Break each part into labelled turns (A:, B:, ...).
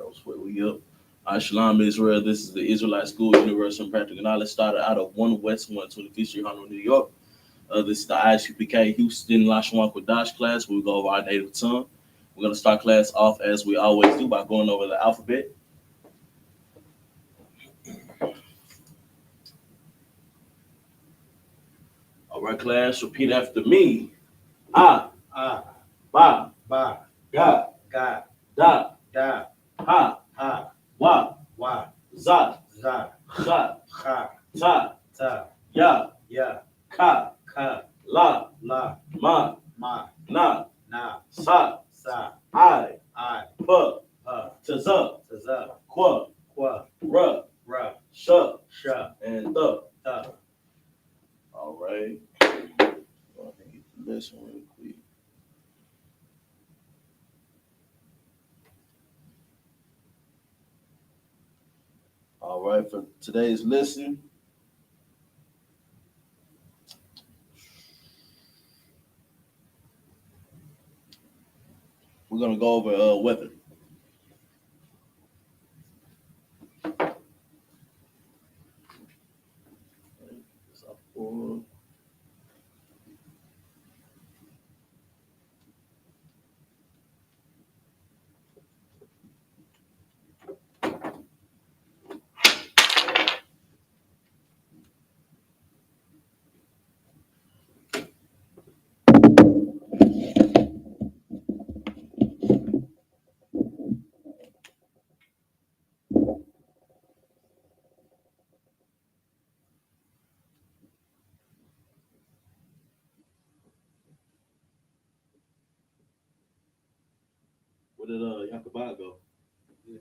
A: was where we up. Shalom, Israel. This is the Israelite School, Universal and Practical Knowledge, started out of 1 West 125th Street, Harlem, New York. This is the I.S.U.P.K. Houston, Lashawan, Qadash class. We go over our native tongue. We're going to start class off as we always do by going over the alphabet. All right, class, repeat after me. Ba,
B: Ba,
A: ga,
B: Ga,
A: da,
B: Da,
A: ha,
B: Ha,
A: wa,
B: Wa,
A: za,
B: Za,
A: cha,
B: Cha,
A: ta,
B: Ta,
A: ya,
B: Ya,
A: ka,
B: Ka,
A: la,
B: La,
A: ma,
B: Ma,
A: na,
B: Na,
A: sa,
B: Sa,
A: I,
B: I,
A: pa,
B: Pa,
A: ta,
B: Za,
A: qua,
B: Qua,
A: ra,
B: Ra,
A: sha,
B: Sha,
A: and the.
B: Ta.
A: All right. Go ahead and get the lesson real quick. All right, for today's lesson, we're gonna go over weapon. Where did Yakubah go?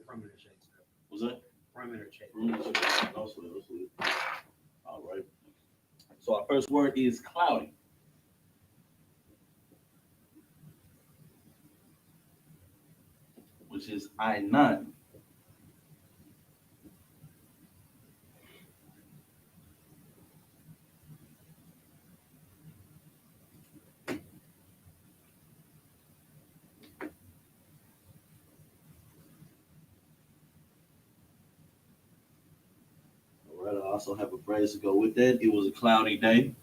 B: Perimeter shake.
A: Was that?
B: Perimeter shake.
A: All right. So our first word is cloudy, which is I-9. All right. I also have a phrase to go with that. It was a cloudy day.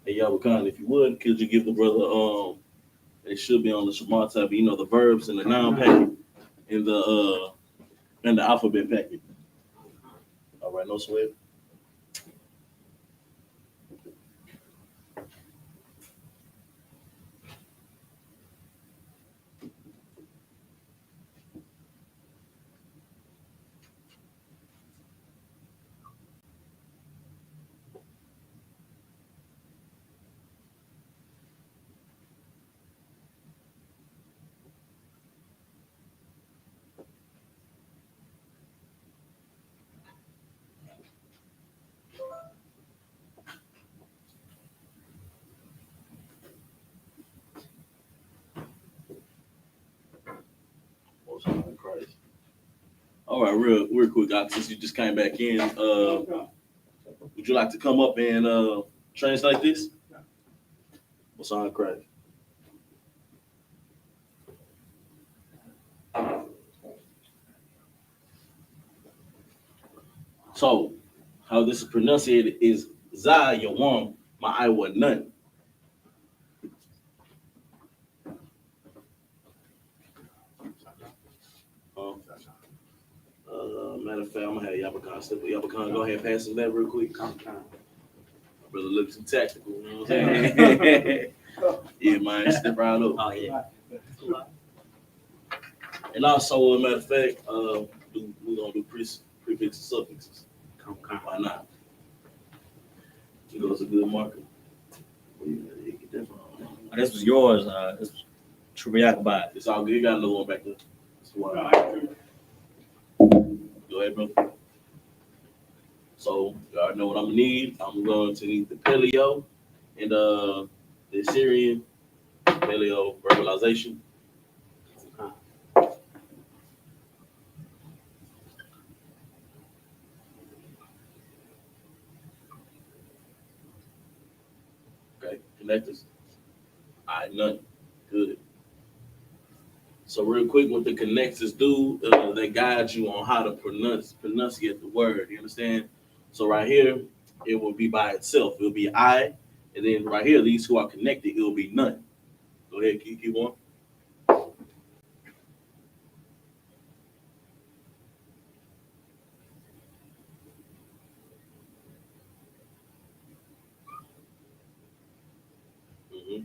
A: Hey, Yabakan, if you would, could you give the brother it should be on the Shamar tab, the verbs and the noun packet in the alphabet packet. All right, no sweat. Christ. All right, real quick, since you just came back in, would you like to come up and translate this? What's on Christ? So, how this is pronunciated is Za Yawam Ma'aiwa None. Matter of fact, I'm gonna have Yabakan step. Yabakan, go ahead and pass the lever real quick. Brother look too tactical, you know what I'm saying? Yeah, man, step right up.
B: Oh, yeah.
A: And also, matter of fact, we're gonna do prefixes and suffixes. Why not? It's a good marker.
B: This was yours. This was Yakubah.
A: It's all good. You got another one back there. Go ahead, bro. So, you already know what I'm gonna need. I'm going to need the paleo and the Assyrian paleo verbalization. Connectors. All right, none. Good. So real quick, what the connectors do, they guide you on how to pronunciate the word. You understand? So right here, it will be by itself. It'll be I, and then right here, these two are connected. It'll be none. Go ahead, keep on. Mm-hmm.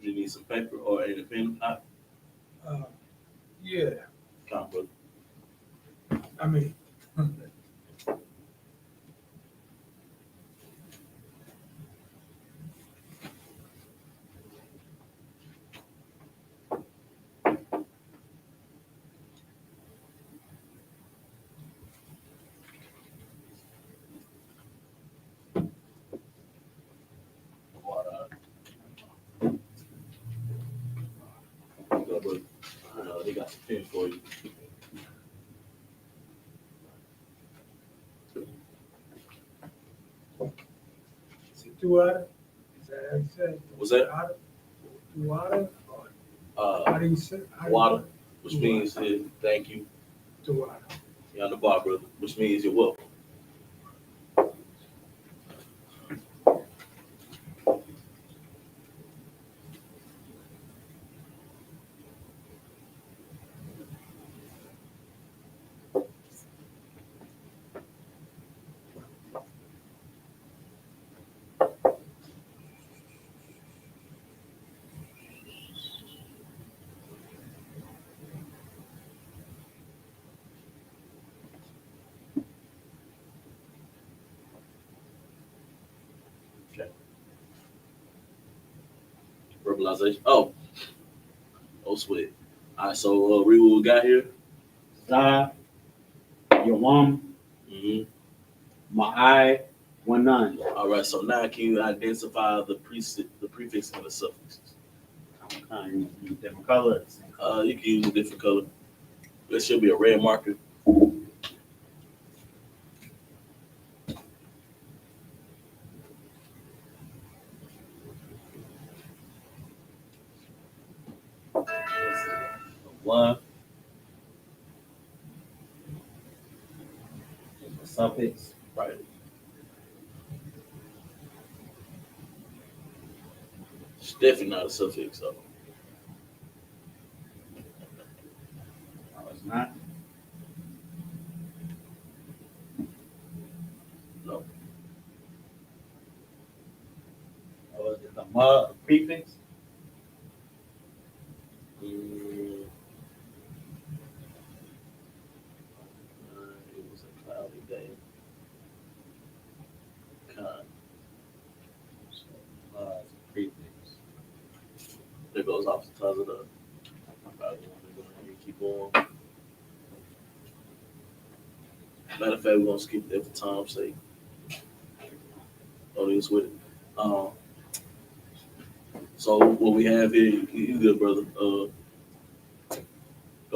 A: You need some paper or a pen.
C: Yeah,
A: Come, brother.
C: I mean,
A: Water. Go, brother. They got some pen for you.
C: is it Tuada? Is that how you say it?
A: What's that?
C: Tuada? Or
A: Uh,
C: how do you say it?
A: water, which means thank you.
C: Tuada.
A: You're on the bar, brother, which means you're welcome. Okay. Verbalization. Oh, sweat. All right, so read what we got here.
B: Za, Yawam,
A: Mm-hmm.
B: Ma'ai, Wanan.
A: All right, so now can you identify the prefix and the suffixes?
B: Different colors.
A: You can use a different color. There should be a red marker.
B: Love, the suffix.
A: Right. It's definitely not a suffix, though.
B: No, it's not.
A: No.
B: Oh, is it the ma prefix?
A: Mm, it was a cloudy day. Con.
B: So, ma is a prefix.
A: There goes off the ties of the. Probably want to go ahead and keep on. Matter of fact, we're gonna skip that for time's sake. Oh, this with it. So what we have here, you good, brother. Go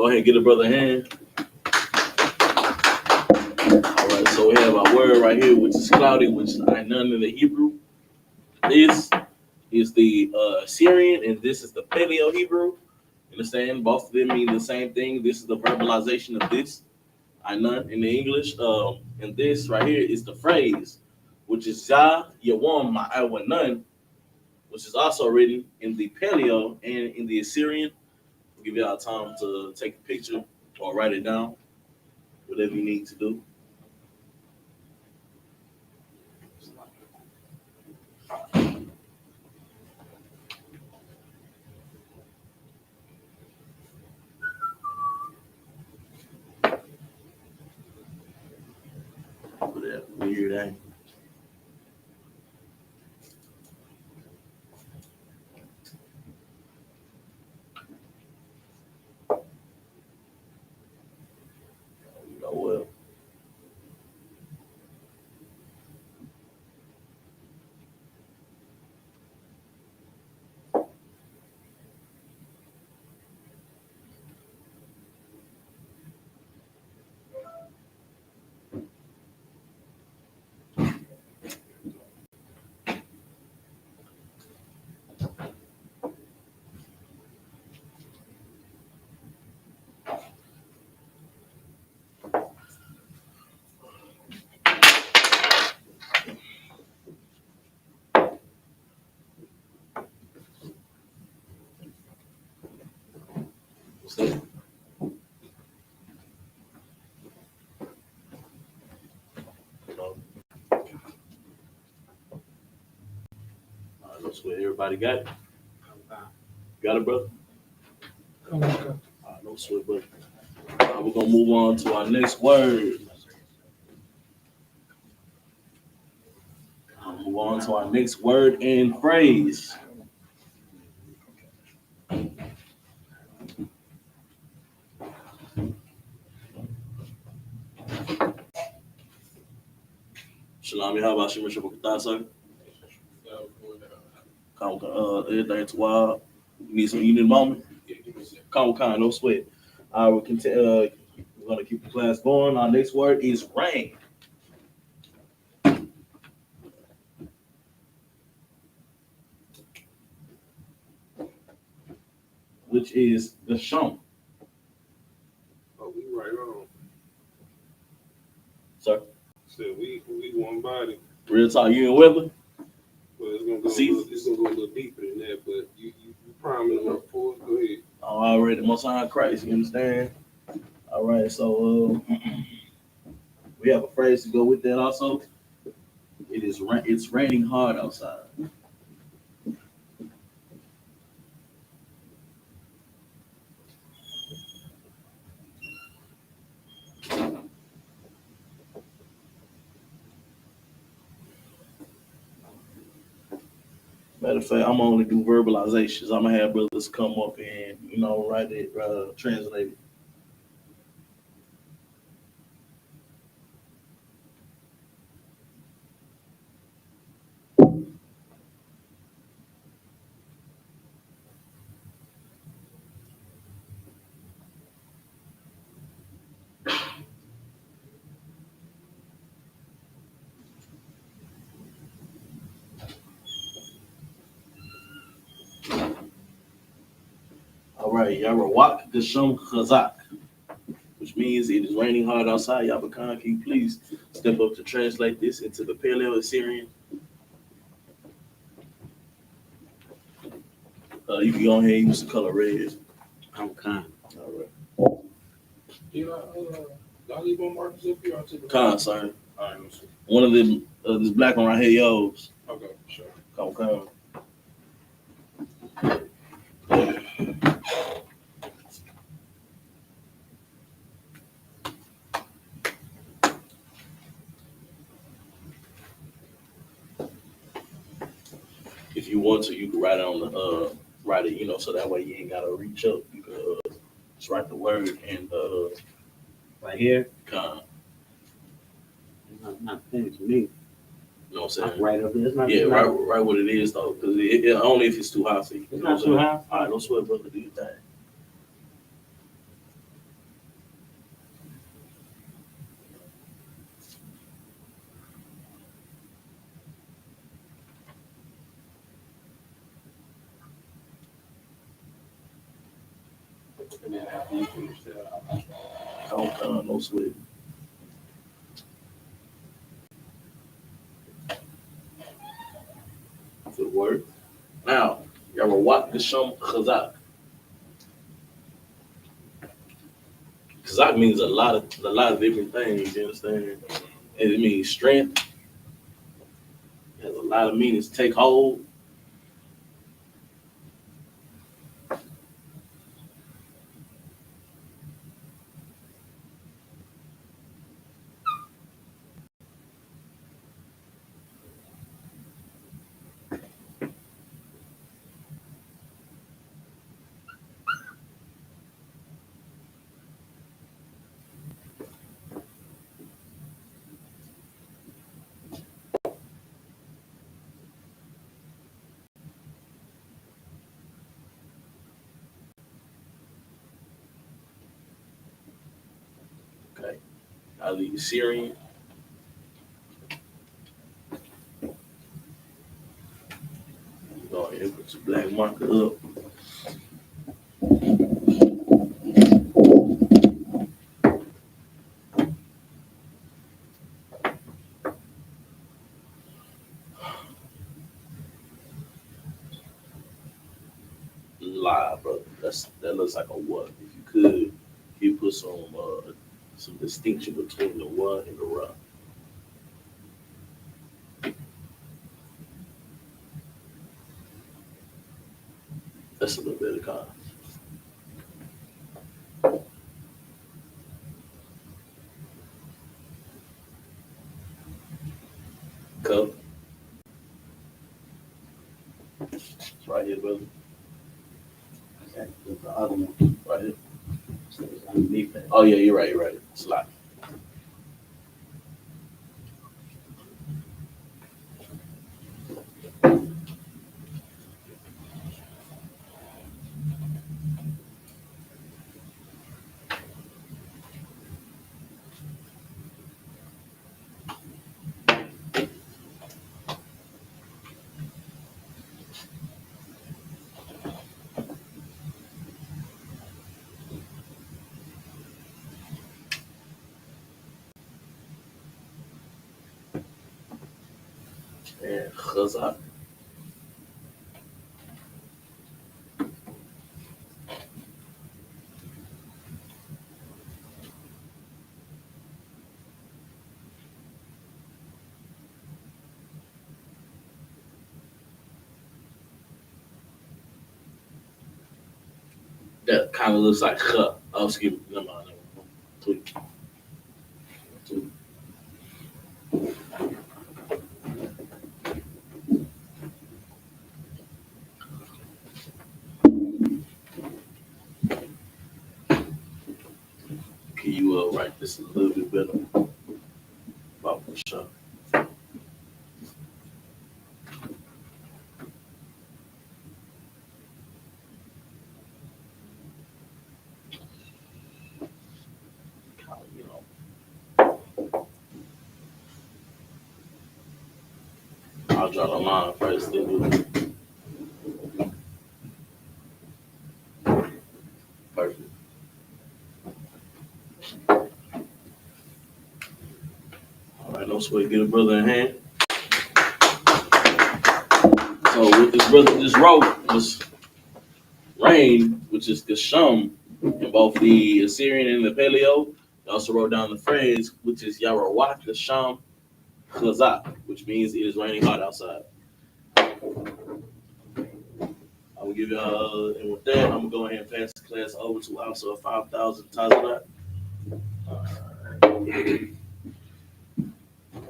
A: ahead and get a brother a hand. All right, so we have our word right here, which is cloudy, which is none in the Hebrew. This is the Syrian, and this is the Paleo Hebrew. You understand? Both of them mean the same thing. This is the verbalization of this. I none in the English. And this right here is the phrase, which is Yah Yawam Ma'awa none, which is also written in the Paleo and in the Assyrian. We'll give y'all time to take a picture or write it down, whatever you need to do. off of that weird angle. You know what? See? That's what everybody got it. Got it, brother? No sweat, brother. We're gonna move on to our next word. Move on to our next word and phrase. Shalom, how about you, Mr. Qadash, sir? Everything's wild. You need some eating moment? Come, no sweat. We're gonna keep the class going. Our next word is rain, which is the shum.
D: Oh, we right on.
A: Sir?
D: So we one body.
A: Real talk, you and Weather?
D: Well, it's gonna go a little deeper than that, but you priming them up for it. Go ahead.
A: Oh, already Most High Christ, you understand? All right, so we have a phrase to go with that also. It's raining hard outside. Matter of fact, I'm only do verbalizations. I'm gonna have brothers come up and write it, translate it. All right, Yarawak Gashum Chazak, which means it is raining hard outside. Yabakan, can you please step up to translate this into the Paleo Assyrian? You can go ahead and use the color red.
B: I'm kind.
A: All right.
D: Y'all leave one markers up here. I'll take it.
A: Con, sir.
D: All right, no sir.
A: One of them, this black one right here, yours.
D: Okay, sure.
A: Come. If you want to, you can write it on the write it, so that way you ain't gotta reach up. You can just write the word and
B: Right here,
A: con.
B: not finished me.
A: You know what I'm saying?
B: Right up there. It's not,
A: Yeah,
B: it's
A: right
B: not,
A: what it is though, because it only if it's too high for you.
B: It's not too high.
A: All right, no sweat, brother. Do your thing.
D: And then after you finish that,
A: No sweat. Good word. Now, Yarawak Gashum Chazak. Chazak means a lot of different things, you understand? And it means strength. It has a lot of meanings. Take hold. I leave Syrian. Go ahead and put your black marker up. Live, brother. That looks like a what? If you could, you put some distinction between the what and the ra. That's a little bit of kind. Cup. It's right here, brother.
B: Okay, with the other one.
A: Right here.
B: So it's underneath that.
A: Oh yeah, you're right. You're right. Slide. And chazak. That kind of looks like ch. Oh, excuse me. Never mind. Tweet. Tweet. Can you write this a little bit better? About the show. You know, I'll draw the line first. Then do it. Perfect. All right, no sweat. Get a brother in hand. So what this brother just wrote was rain, which is Gesham in both the Assyrian and the Paleo. He also wrote down the phrase, which is Yarawak Gesham Chazak, which means it is raining hard outside. I will give you and with that, I'm gonna go ahead and pass the class over to also 5,000 Tazarat.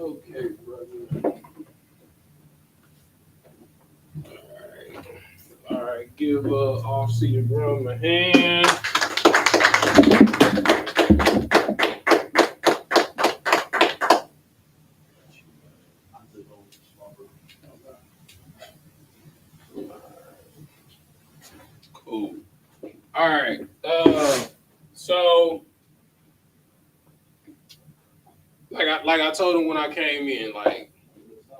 D: Okay, brother. All right. Give off-seated Brum a hand. Cool. All right. So like I told him when I came in, like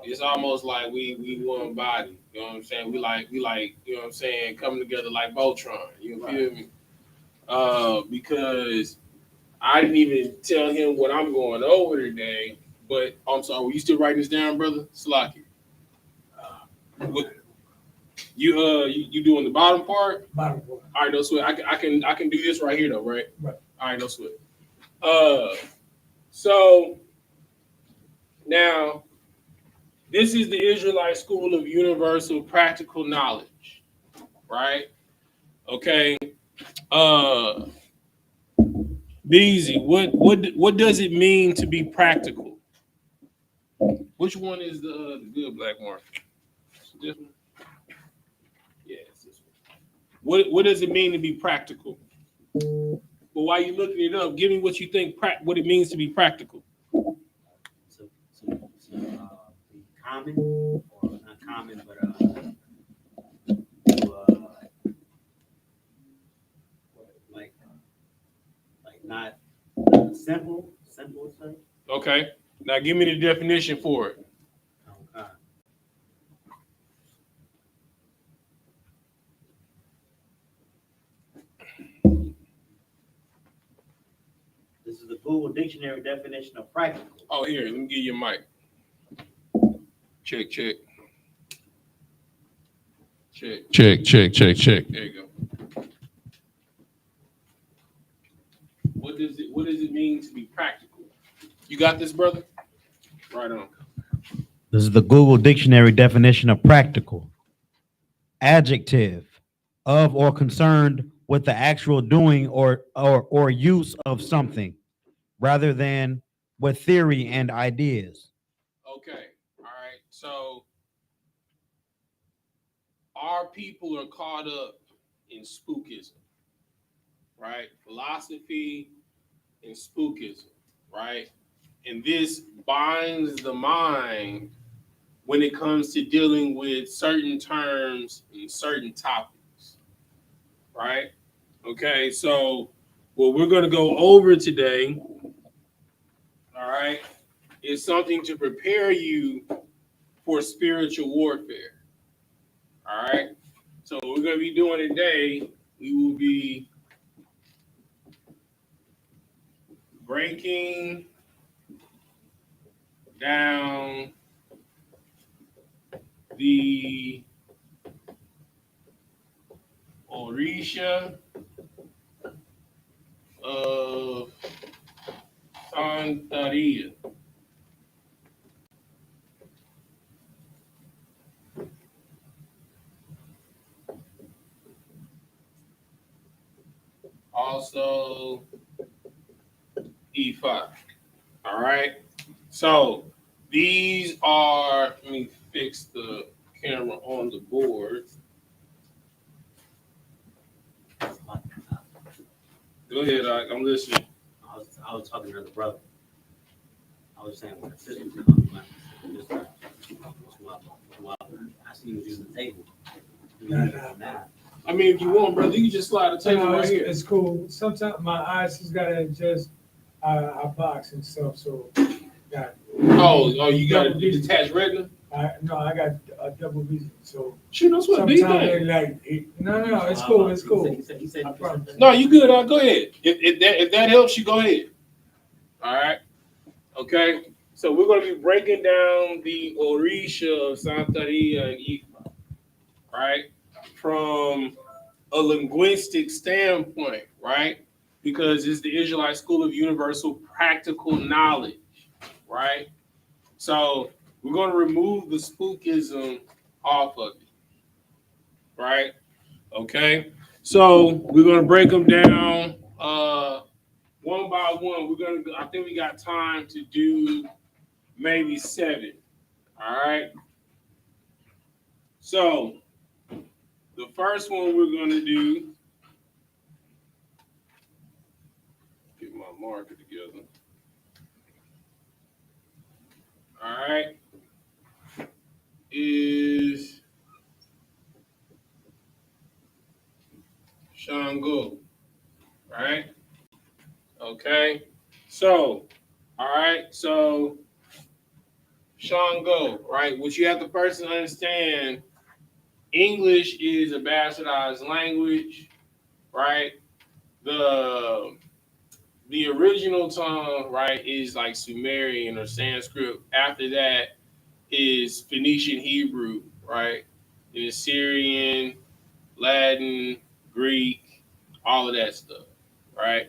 D: it's almost like we one body. You know what I'm saying? We like you know what I'm saying, coming together like Voltron. You feel me? Because I didn't even tell him what I'm going over today. But I'm sorry, were you still writing this down, brother? Slaki. What you doing the bottom part?
C: Bottom part.
D: All right, no sweat. I can do this right here though, right?
C: Right.
D: All right, no sweat. So now this is the Israelite School of Universal Practical Knowledge, right? Okay. Beezy, what does it mean to be practical? Which one is the good black market? This one? Yeah, it's this one. What does it mean to be practical? But while you're looking it up, give me what you think what it means to be practical.
B: So be common or not common, but like not simple, simple thing.
D: Okay. Now give me the definition for it.
B: Okay. This is the Google Dictionary definition of practical.
D: Oh, here, let me give you a mic. Check, check. Check, check, check, check, check. There you go. What does it mean to be practical? You got this, brother? Right on.
E: This is the Google Dictionary definition of practical. Adjective of or concerned with the actual doing or use of something, rather than with theory and ideas.
D: Okay. All right. So our people are caught up in spookism, right? Philosophy and spookism, right? And this binds the mind when it comes to dealing with certain terms and certain topics, right? Okay, so what we're going to go over today, all right, is something to prepare you for spiritual warfare, all right? So what we're going to be doing today, we will be breaking down the Orisha of Santeria. Also, E5. All right. So these are, let me fix the camera on the board. Go ahead, I'm listening.
B: I was talking to the brother. I was saying when the sister comes, I see you using the table.
D: I mean, if you want, brother, you can just slide the table
C: No,
D: right here.
C: it's cool. Sometimes my eyes has got to adjust our box and stuff. So, got
D: Oh, you got a detached retina?
C: no, I got a double vision. So
D: Shoot, that's what big
C: sometimes they
D: thing.
C: like no, it's cool. It's cool.
B: He said,
C: I promise.
D: No, you good. Go ahead. If that helps you, go ahead. All right. Okay. So we're going to be breaking down the Orisha of Santeria and Ifa, right? From a linguistic standpoint, right? Because it's the Israelite School of Universal Practical Knowledge, right? So we're going to remove the spookism off of it, right? Okay. So we're going to break them down one by one. I think we got time to do maybe 7. All right. So the first one we're going to do, get my marker together. All right, is Shango. Right. Okay. So, all right. So Shango, right? What you have to first understand, English is a bastardized language, right? The original tongue, right, is like Sumerian or Sanskrit. After that is Phoenician Hebrew, right? Is Syrian, Latin, Greek, all of that stuff, right?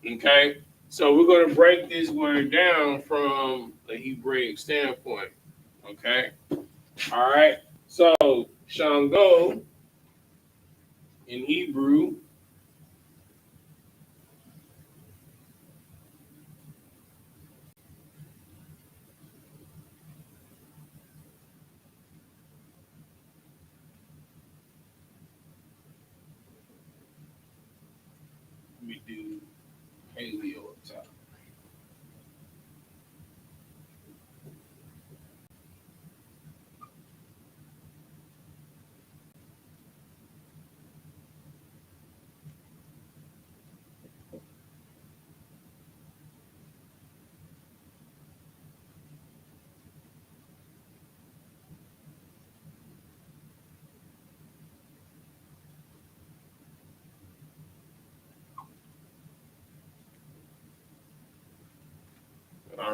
D: Okay, so we're going to break this word down from a Hebraic standpoint. Okay, all right. So Shango in Hebrew we do paleo up top.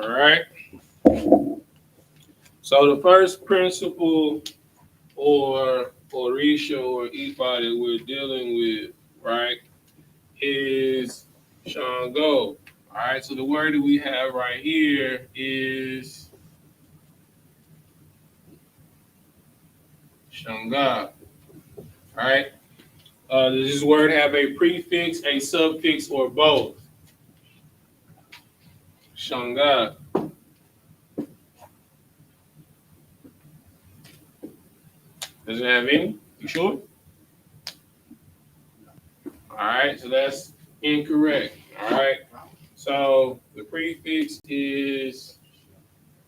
D: All right. So the first principle or Orisha or Ifa that we're dealing with, right, is Shango. All right. So the word that we have right here is Shanga. All right. Does this word have a prefix, a suffix, or both? Shanga. Does it have any? You sure? All right, so that's incorrect. All right, so the prefix is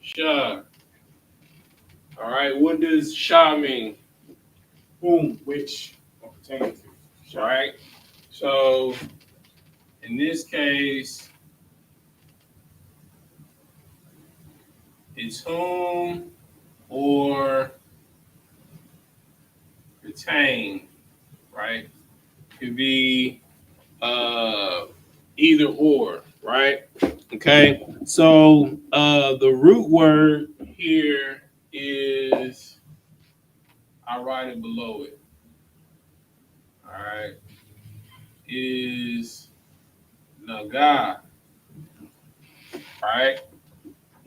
D: sha. All right, what does sha mean?
F: Whom, which, or pertaining to.
D: All right, so in this case, it's whom or pertain, right? Could be either or, right? Okay, so the root word here is, I'll write it below it. All right, is naga, right?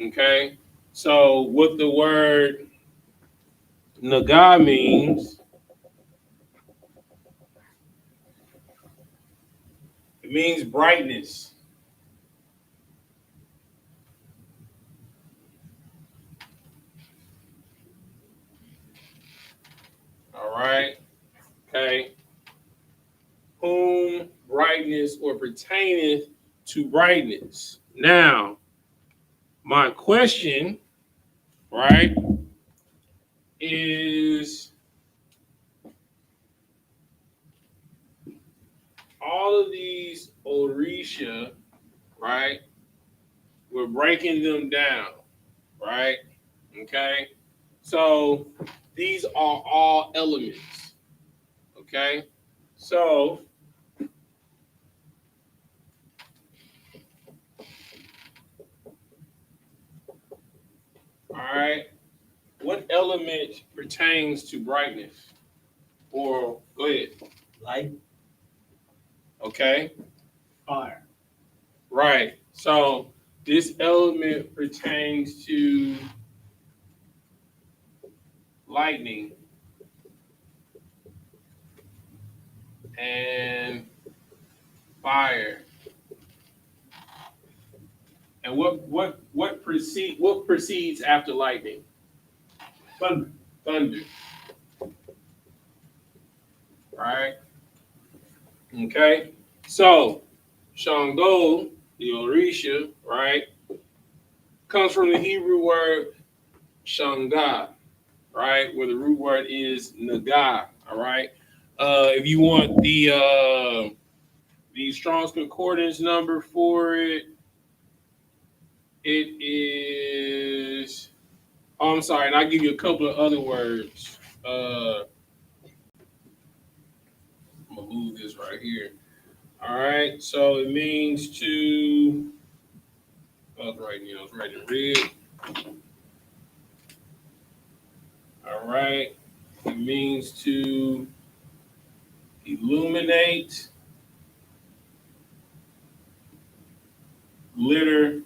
D: Okay, so what the word naga means, it means brightness. All right, okay. Whom brightness or pertaineth to brightness. Now, my question, right, is all of these Orisha, right, we're breaking them down, right? Okay, so these are all elements, okay? So, all right, what element pertains to brightness? Or, go ahead.
B: Light,
D: Okay,
F: Fire.
D: right. So this element pertains to lightning and fire. And what precedes after lightning?
F: Thunder.
D: Thunder. Right? Okay. So Shango, the Orisha, right, comes from the Hebrew word Shanga, right, where the root word is naga. All right. If you want the Strong's Concordance number for it, it is. Oh, I'm sorry, and I'll give you a couple of other words. I'm gonna move this right here. All right, so it means to. I was writing red. All right, it means to illuminate, glitter,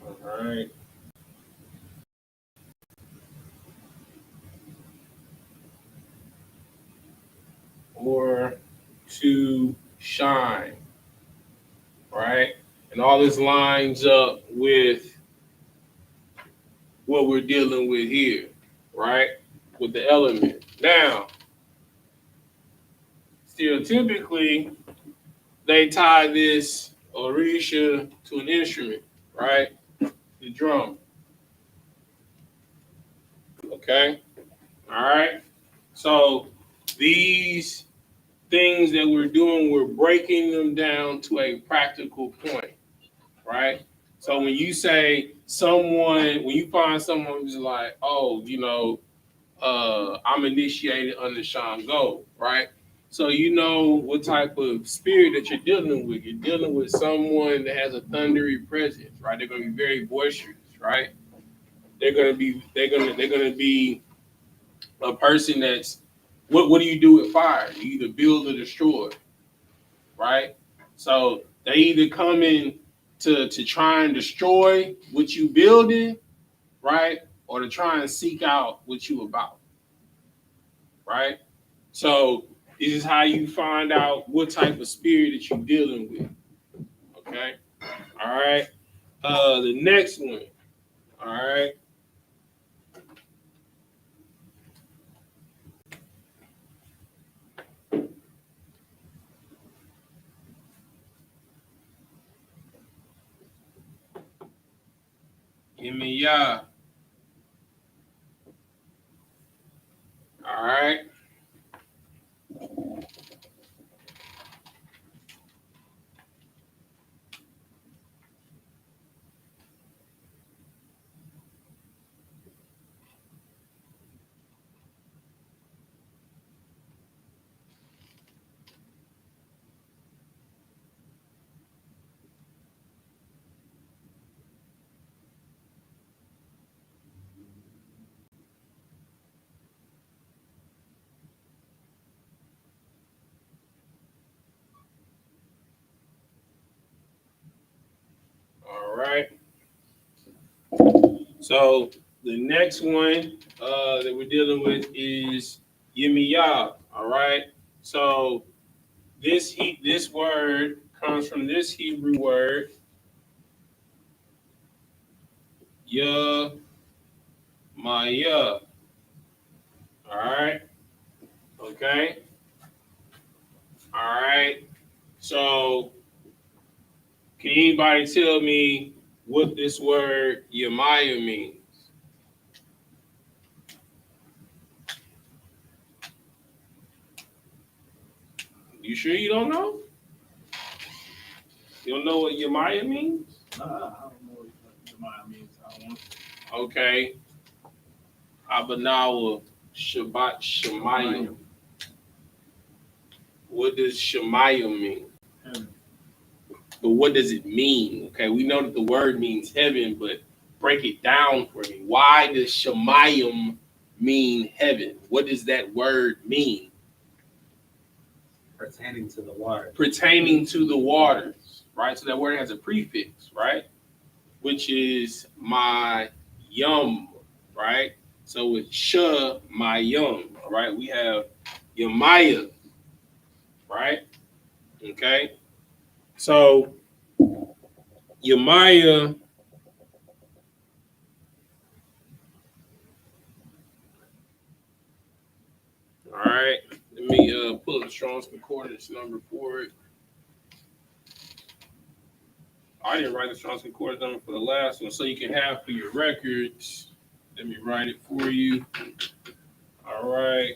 D: all right, or to shine, right? And all this lines up with what we're dealing with here, right? With the element. Now, stereotypically, they tie this Orisha to an instrument, right? The drum. Okay? All right. So these things that we're doing, we're breaking them down to a practical point, right? So when you say someone, when you find someone who's like, oh, I'm initiated under Shango, right? So you know what type of spirit that you're dealing with. You're dealing with someone that has a thundery presence, right? They're gonna be very boisterous, right? They're gonna be a person that's what do you do with fire? You either build or destroy, right? So they either come in to try and destroy what you building, right? Or to try and seek out what you about, right? So this is how you find out what type of spirit that you're dealing with. Okay. All right. The next one. All right. Give me ya. All right. All right. So the next one that we're dealing with is Yimiyah. All right. So this word comes from this Hebrew word Yah Maya. All right. Okay. All right. So can anybody tell me what this word Yemaya means? You sure you don't know? You don't know what Yemaya means?
F: I don't know what the mind means. I don't want
D: Okay. Abanawa Shabbat Shemayim. What does Shemayim mean?
F: heaven.
D: But what does it mean? Okay, we know that the word means heaven, but break it down for me. Why does Shemayim mean heaven? What does that word mean?
B: Pertaining to the water.
D: Pertaining to the waters, right? So that word has a prefix, right? Which is my yum, right? So it's my yum, all right? We have Yemaya, right? Okay. So Yemaya, all right. Let me pull up the Strong's Concordance number for it. I didn't write the Strong's Concordance number for the last one, so you can have for your records. Let me write it for you. All right.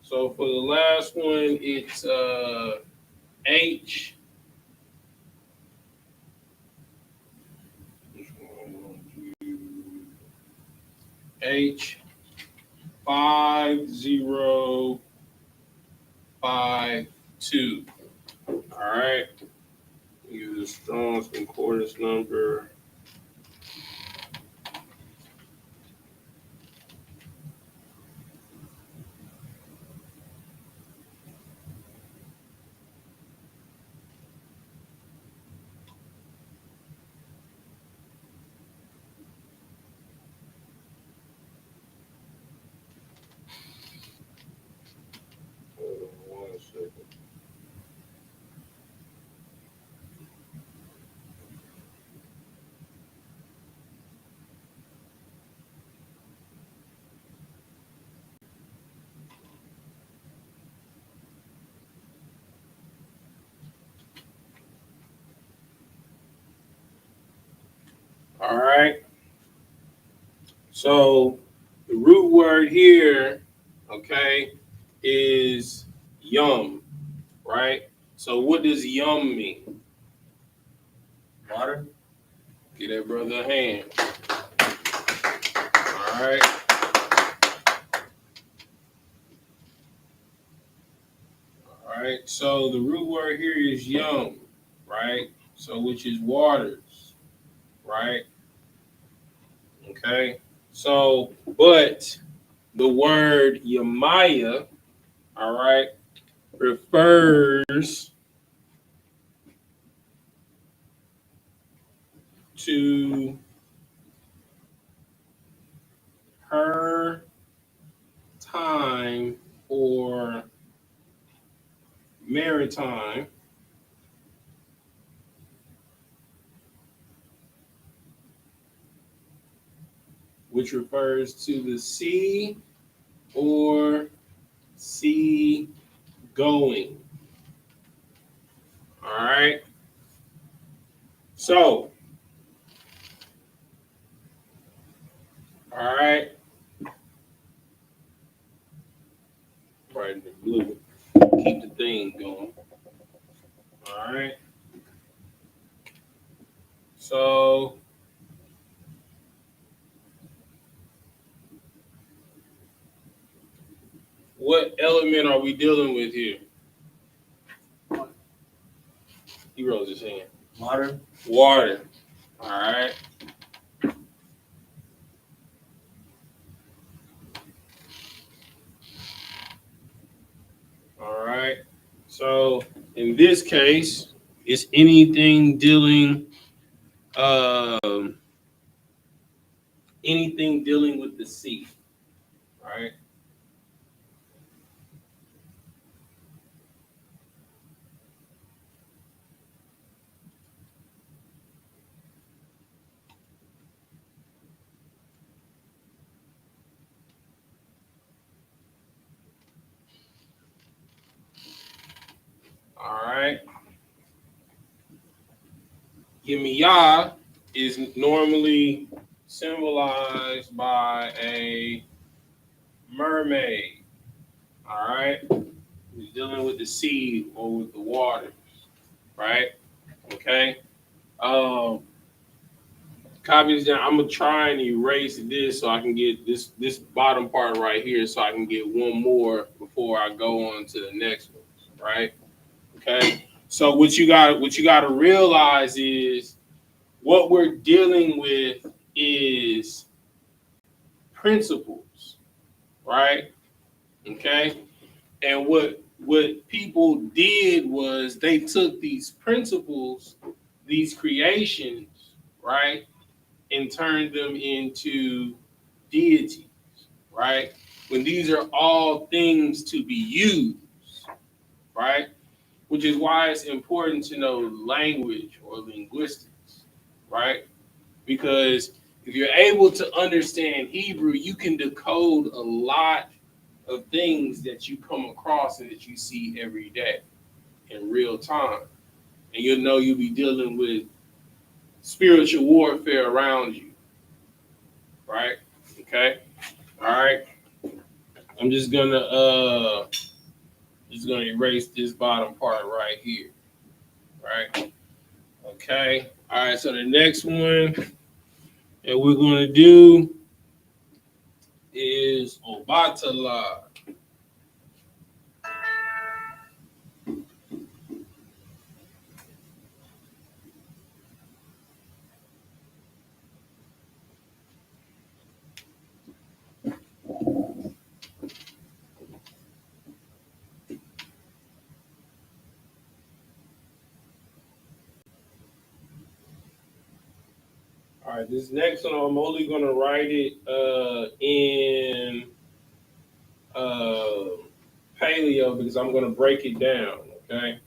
D: So for the last one, it's H. H 5052. All right. Use the Strong's Concordance number. Hold on 1 second. All right. So the root word here, okay, is yum, right? So what does yum mean?
B: Water.
D: Give that brother a hand. All right. right. So the root word here is young, right? So which is waters, right? Okay. So, but the word Yamaya, all right, refers to her time or maritime, which refers to the sea or sea going. All right. So, all right. Right in the blue. Keep the thing going. All right. So, what element are we dealing with here? He rose his hand.
B: Water.
D: Water. All right. All right. So in this case, it's anything dealing, um, anything dealing with the sea. Right. All right. Yemiya is normally symbolized by a mermaid. All right. Who's dealing with the sea or with the water. Right. Okay. Um, Copy this down. I'm gonna try and erase this so I can get this bottom part right here, so I can get one more before I go on to the next one. Right? Okay. So what you got to realize is what we're dealing with is principles, right? Okay. And what people did was they took these principles, these creations, right, and turned them into deities, right? When these are all things to be used, right? Which is why it's important to know language or linguistics, right? Because if you're able to understand Hebrew, you can decode a lot of things that you come across and that you see every day in real time. And you'll know you'll be dealing with spiritual warfare around you, right? Okay. All right. I'm just gonna erase this bottom part right here. Right. Okay. All right. So the next one that we're gonna do is Obatala. All right. This next one I'm only gonna write it in uh, paleo because I'm gonna break it down. Okay.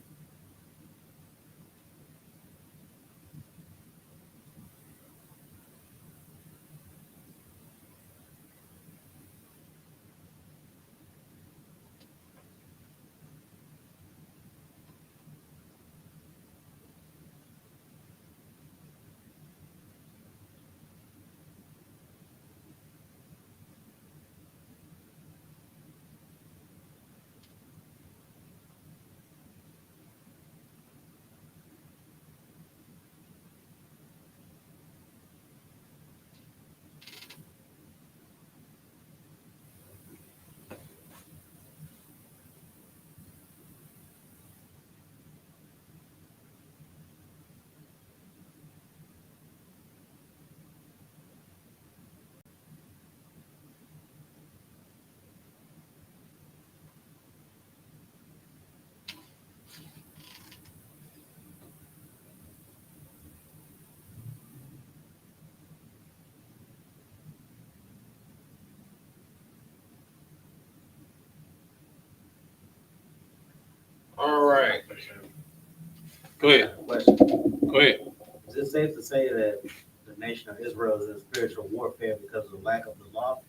D: Go ahead.
B: Question.
D: Go ahead.
B: Is it safe to say that the nation of Israel is in spiritual warfare because of the lack of the law?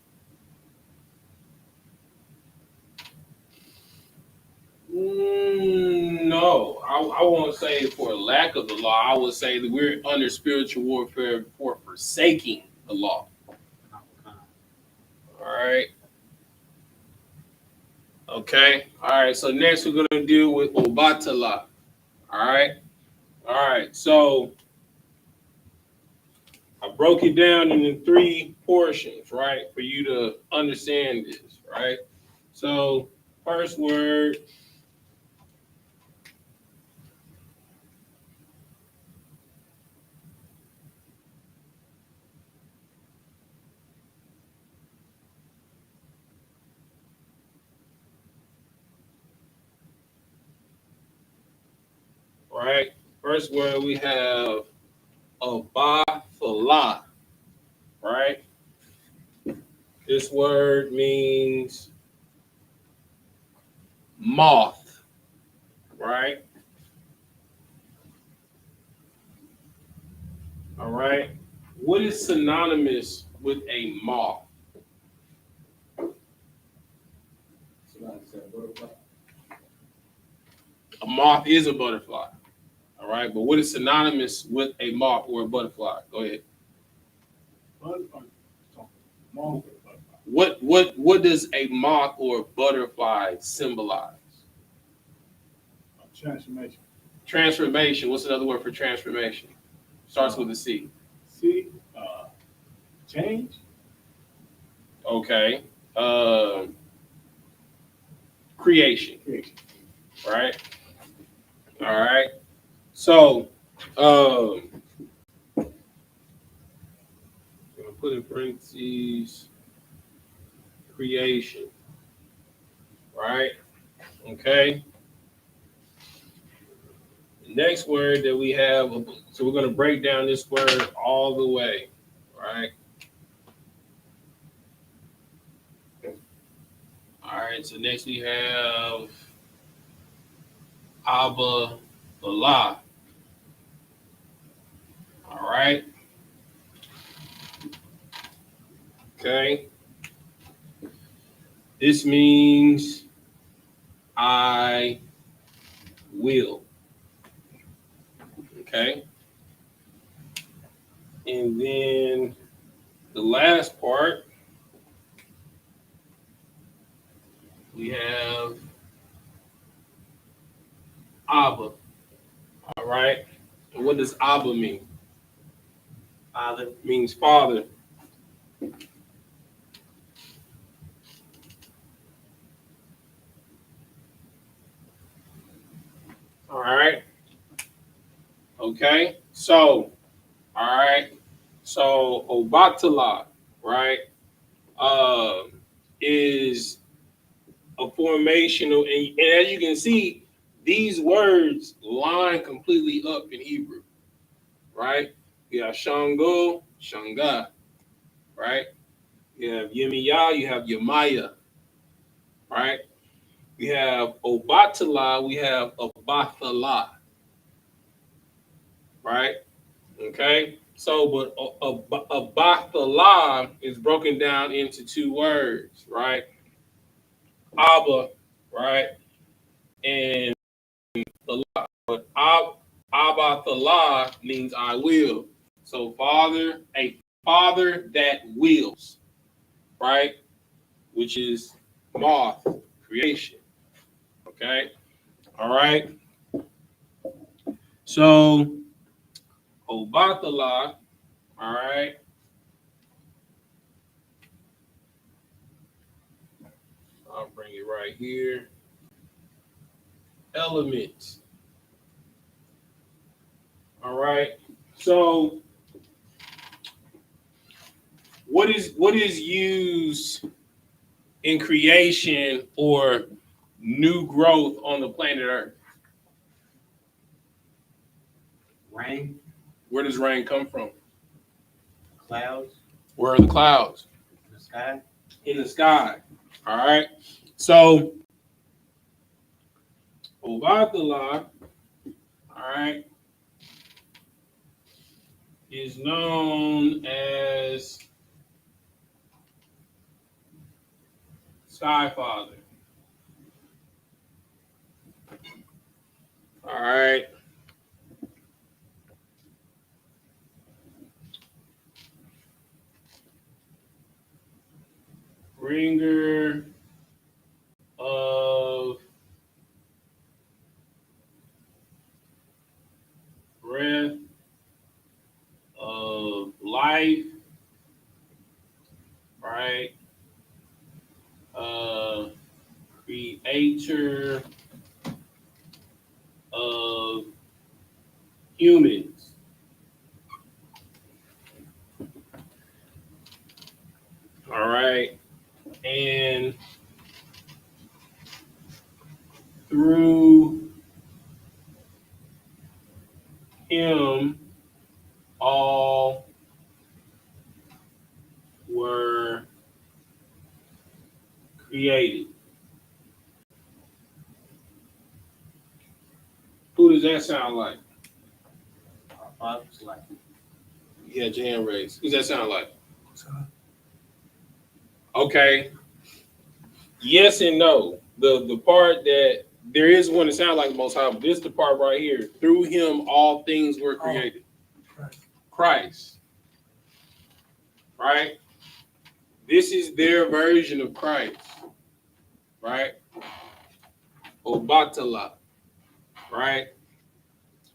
D: No, I won't say for lack of the law. I would say that we're under spiritual warfare for forsaking the law. All right. Okay. All right. So next we're going to deal with Obatala. All right. All right. So I broke it down into 3 portions, right, for you to understand this, right? So first word, right? First word we have Abathala, right? This word means moth, right? All right. What is synonymous with a moth? A moth is a butterfly. All right. But what is synonymous with a moth or a butterfly? Go ahead. What does a moth or a butterfly symbolize?
F: Transformation.
D: Transformation. What's another word for transformation? Starts with a C.
F: See, change.
D: Okay. Creation. Right. All right. So, I'm gonna put in parentheses creation. Right. Okay. The next word that we have, so we're gonna break down this word all the way. Right. All right. So next we have Abba Bala. All right. Okay. This means I will. Okay. And then the last part, we have Abba. All right. And what does Abba mean?
B: Father.
D: Means father. All right. Okay. So, all right. So Obatala, right, is a formational, and as you can see, these words line completely up in Hebrew, right? You have Shango, Shanga, right? You have Yemiyah, you have Yemaya, right? We have Obatala, we have Obathala, right? Okay, so but Obathala is broken down into 2 words, right? Abba, right? And Thala. But Abathala means I will. So father, a father that wills, right? Which is moth, creation. Okay. All right. So Obathala, all right. I'll bring it right here. Elements. All right. So what is used in creation or new growth on the planet Earth?
B: Rain.
D: Where does rain come from?
B: Clouds.
D: Where are the clouds?
B: In the sky.
D: In the sky. All right. So Obatala, all right, is known as Sky Father. All right. Bringer of breath of life, right? Creator of humans. All right. And through him, all were created. Who does that sound like?
B: Our fathers like
D: You had your hand raised. Who does that sound like? Okay. Yes and no. The part that there is one that sounds like the Most High, but this is the part right here. Through him, all things were created. Christ. Right? This is their version of Christ. Right? Obatala. Right?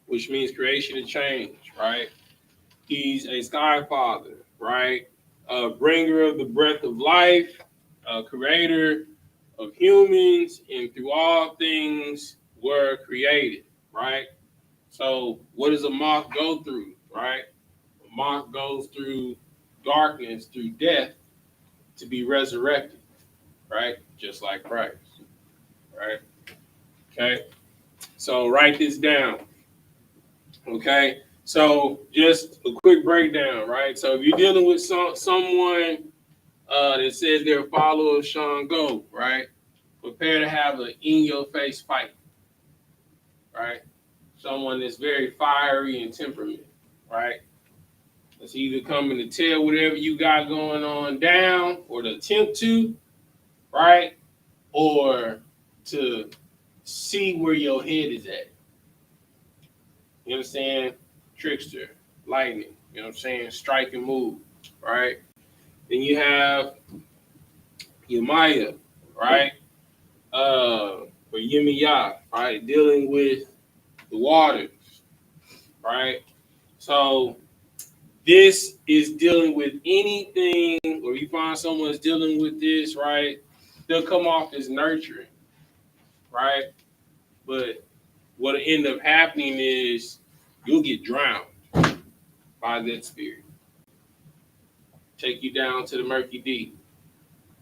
D: Which means creation and change. Right? He's a sky father. Right? A bringer of the breath of life. A creator of humans, and through all things were created, right? So what does a moth go through, right? A moth goes through darkness, through death, to be resurrected, right? Just like Christ, right? Okay, so write this down, okay? So just a quick breakdown, right? So if you're dealing with someone that says they're a follower of Shango, right? Prepare to have an in-your-face fight, right? Someone that's very fiery in temperament, right? That's either coming to tear whatever you got going on down, or to attempt to, right? Or to see where your head is at. You understand? Trickster, lightning, you know what I'm saying? Strike and move, right? Then you have Yemaya, right? Or Yemiyah, right? Dealing with the waters, right? So this is dealing with anything, or you find someone's dealing with this, right? They'll come off as nurturing, right? But what'll end up happening is you'll get drowned by that spirit. Take you down to the murky deep,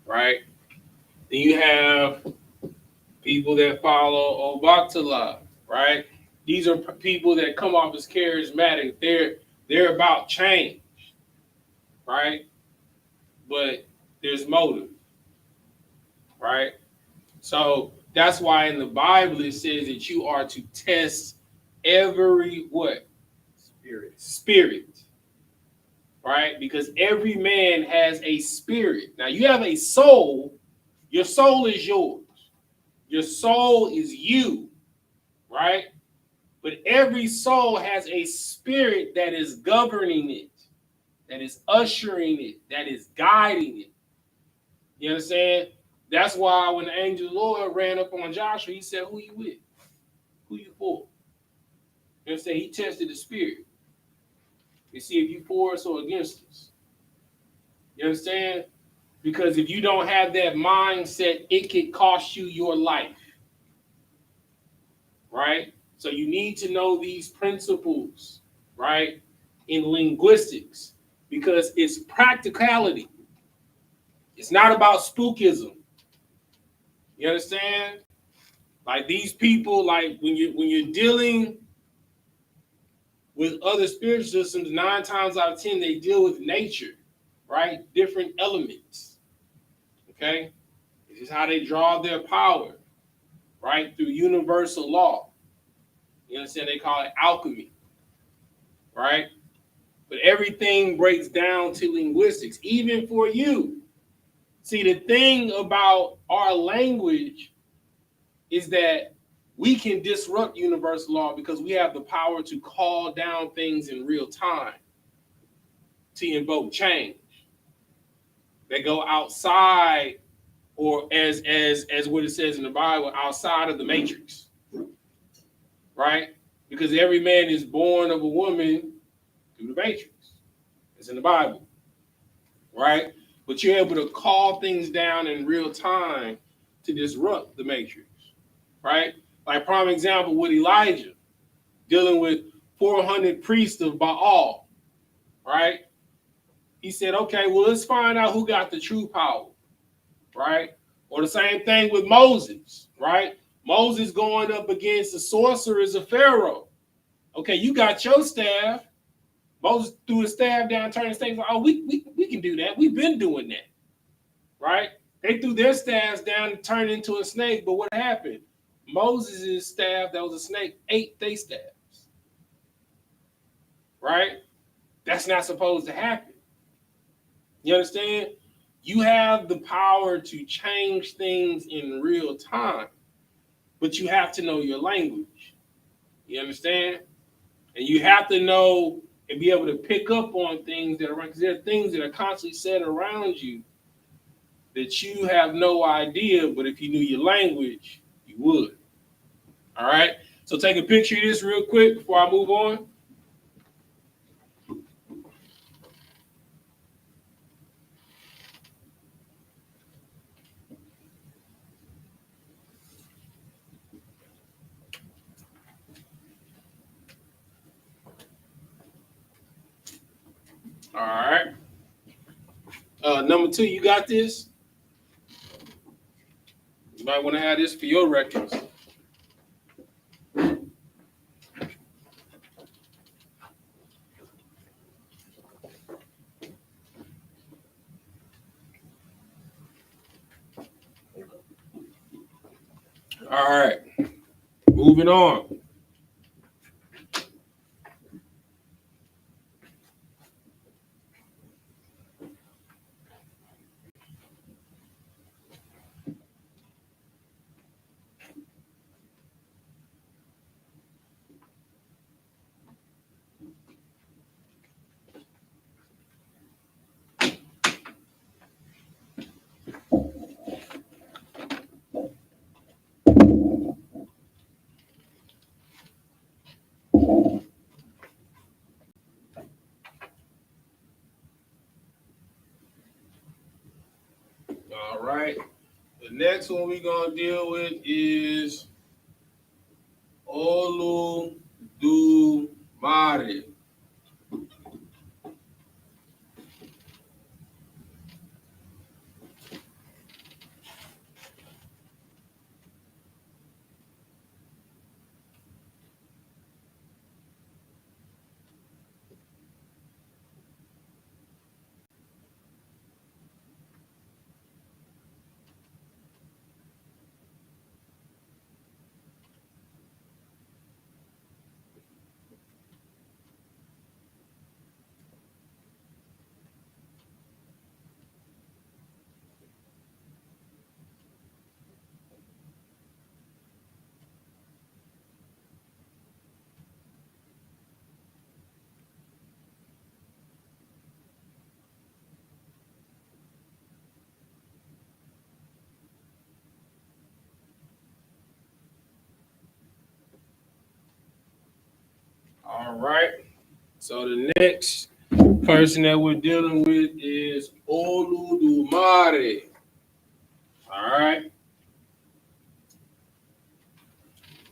D: right? Then you have people that follow Obatala, right? These are people that come off as charismatic. They're about change, right? But there's motive, right? So that's why in the Bible it says that you are to test every what? Spirit, right? Because every man has a spirit. Now you have a soul. Your soul is yours. Your soul is you, right? But every soul has a spirit that is governing it, that is ushering it, that is guiding it. You understand? That's why when the angel of the Lord ran up on Joshua, he said, who you with? Who you for? You understand? He tested the spirit to see if you for us or against us. You understand? Because if you don't have that mindset, it could cost you your life. Right? So you need to know these principles, right? In linguistics, because it's practicality. It's not about spookism. You understand? Like these people, like when you're dealing with other spiritual systems, 9 times out of 10, they deal with nature, right? Different elements. Okay? This is how they draw their power. right? Through universal law. You understand? They call it alchemy, right? But everything breaks down to linguistics, even for you. See, the thing about our language is that we can disrupt universal law because we have the power to call down things in real time to invoke change. They go outside, or as what it says in the Bible, outside of the matrix, right? Because every man is born of a woman through the matrix. It's in the Bible, right? But you're able to call things down in real time to disrupt the matrix, right? Like prime example with Elijah dealing with 400 priests of Baal, right? He said, okay, well, let's find out who got the true power, right? Or the same thing with Moses, right? Moses going up against the sorcerers of Pharaoh. Okay, you got your staff. Moses threw his staff down, turned his staff. Oh, we can do that. We've been doing that, right? They threw their staffs down and turned into a snake. But what happened? Moses' staff, that was a snake, ate their staffs, right? That's not supposed to happen. You understand? You have the power to change things in real time, but you have to know your language. You understand? And you have to know and be able to pick up on things that are around, because there are things that are constantly said around you that you have no idea, but if you knew your language, you would. All right? So take a picture of this real quick before I move on. All right. Number 2, you got this? You might want to have this for your records. All right. Moving on. All right. The next one we're going to deal with is Oludumare. All right. So the next person that we're dealing with is Oludumare. All right.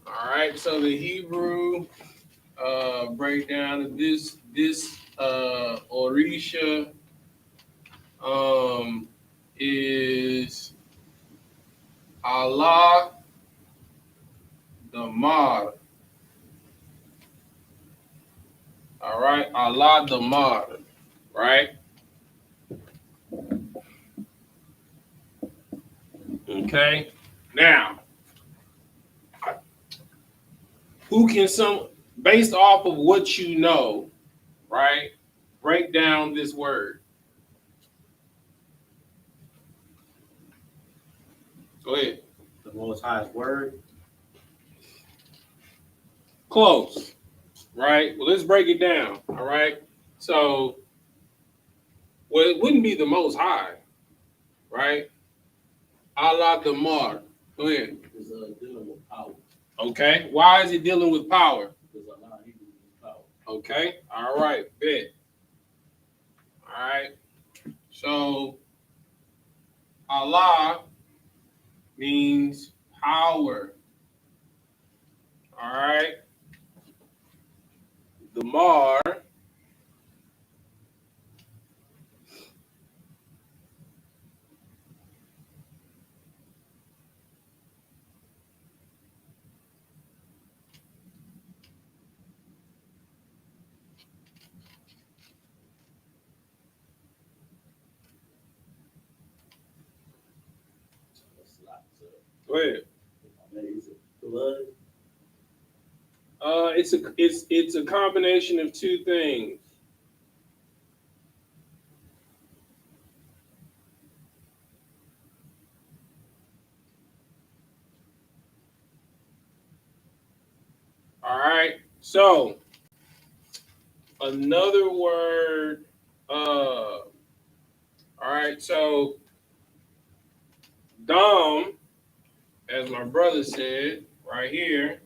D: All right. So the Hebrew breakdown of this Orisha is Allah Damar. All right, Allah Damar. Right. Okay. Now, Who can based off of what you know, right? Break down this word. Go ahead.
B: The Most High's word.
D: Close. Right? Well, let's break it down. All right. So, well, it wouldn't be the Most High, right? Allah Damar. Go ahead.
A: It's dealing with power.
D: Okay. Why is it dealing with power?
A: Because Allah, he uses power.
D: Okay. All right. Bet. All right. So, Allah means power. All right. Damar
A: That's a lot. So,
D: Go ahead.
A: is it blood?
D: It's a combination of two things. All right. So another word. All right. So Dom, as my brother said right here.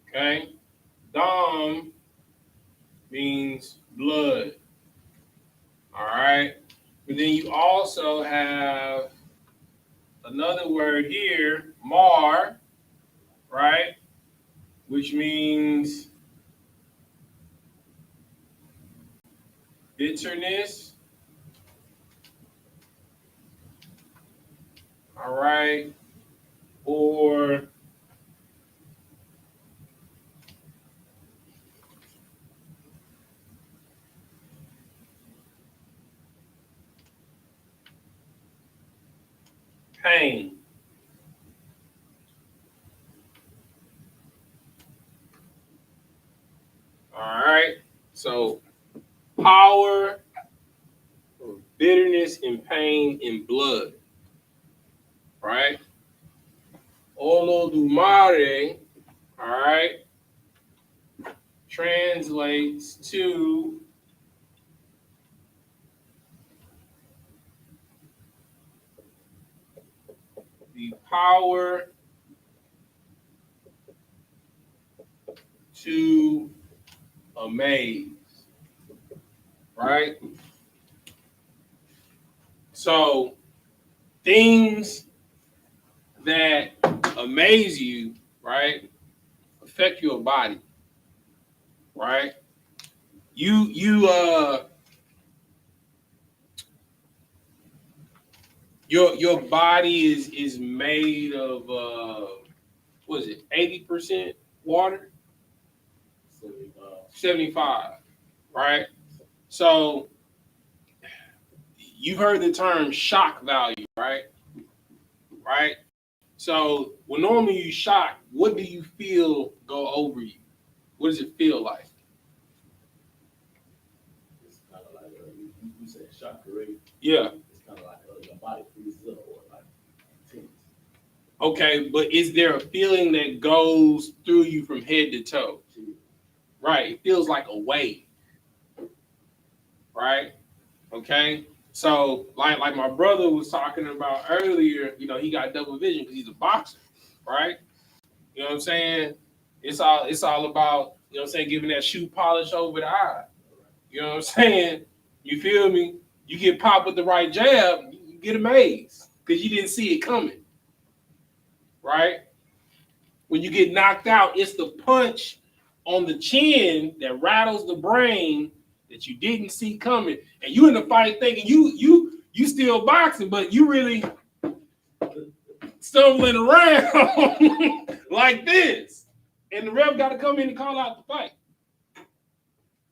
D: Okay. Dom means blood. All right. But then you also have another word here, mar, right? Which means bitterness. All right. Or pain. All right. So power, bitterness, and pain in blood. Right? Olodumare, all right, translates to the power to amaze. Right? So things that amaze you, right, affect your body. Right? Your body is made of what is it, 80% water? 75, right? So you've heard the term shock value, right? Right? So when normally you shock, what do you feel go over you? What does it feel like?
A: It's kind of like, you said shock rate.
D: Yeah.
A: It's kind of like your body freezes up or like tense.
D: Okay, but is there a feeling that goes through you from head to toe? Right. It feels like a wave. Right? Okay. So like my brother was talking about earlier, you know, he got double vision because he's a boxer, right? You know what I'm saying? It's all about, you know what I'm saying, giving that shoe polish over the eye. You know what I'm saying? You feel me? You get popped with the right jab, you get amazed because you didn't see it coming. Right? When you get knocked out, it's the punch on the chin that rattles the brain that you didn't see coming. And you in the fight thinking you still boxing, but you really stumbling around like this. And the ref got to come in and call out the fight.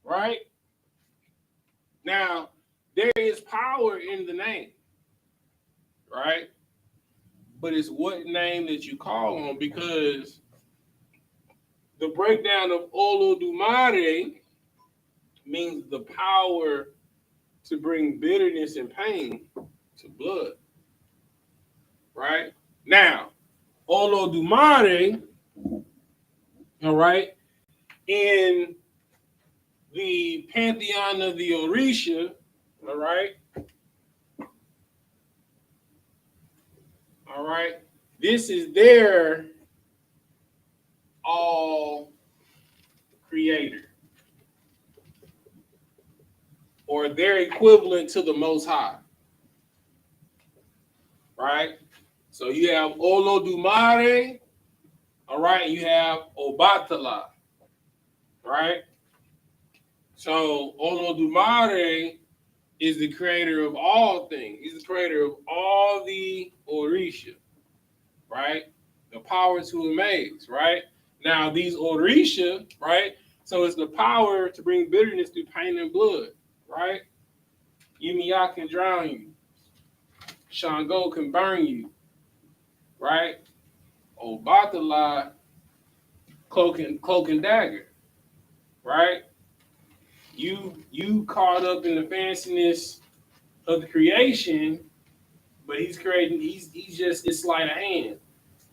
D: Right? Now, there is power in the name. Right? But it's what name that you call on, because the breakdown of Olodumare means the power to bring bitterness and pain to blood. Right? Now, Olodumare, all right, in the pantheon of the Orisha, all right, this is their all creator, or their equivalent to the Most High, right? So you have Olodumare, all right, and you have Obatala, right? So Olodumare is the creator of all things. He's the creator of all the Orisha, right? The powers who amaze, right? Now these Orisha, right? So it's the power to bring bitterness through pain and blood, right? Yimiya can drown you. Shango can burn you, right? Obatala, cloak and dagger, right? You caught up in the fanciness of the creation, but he's creating. He's just it's sleight of hand.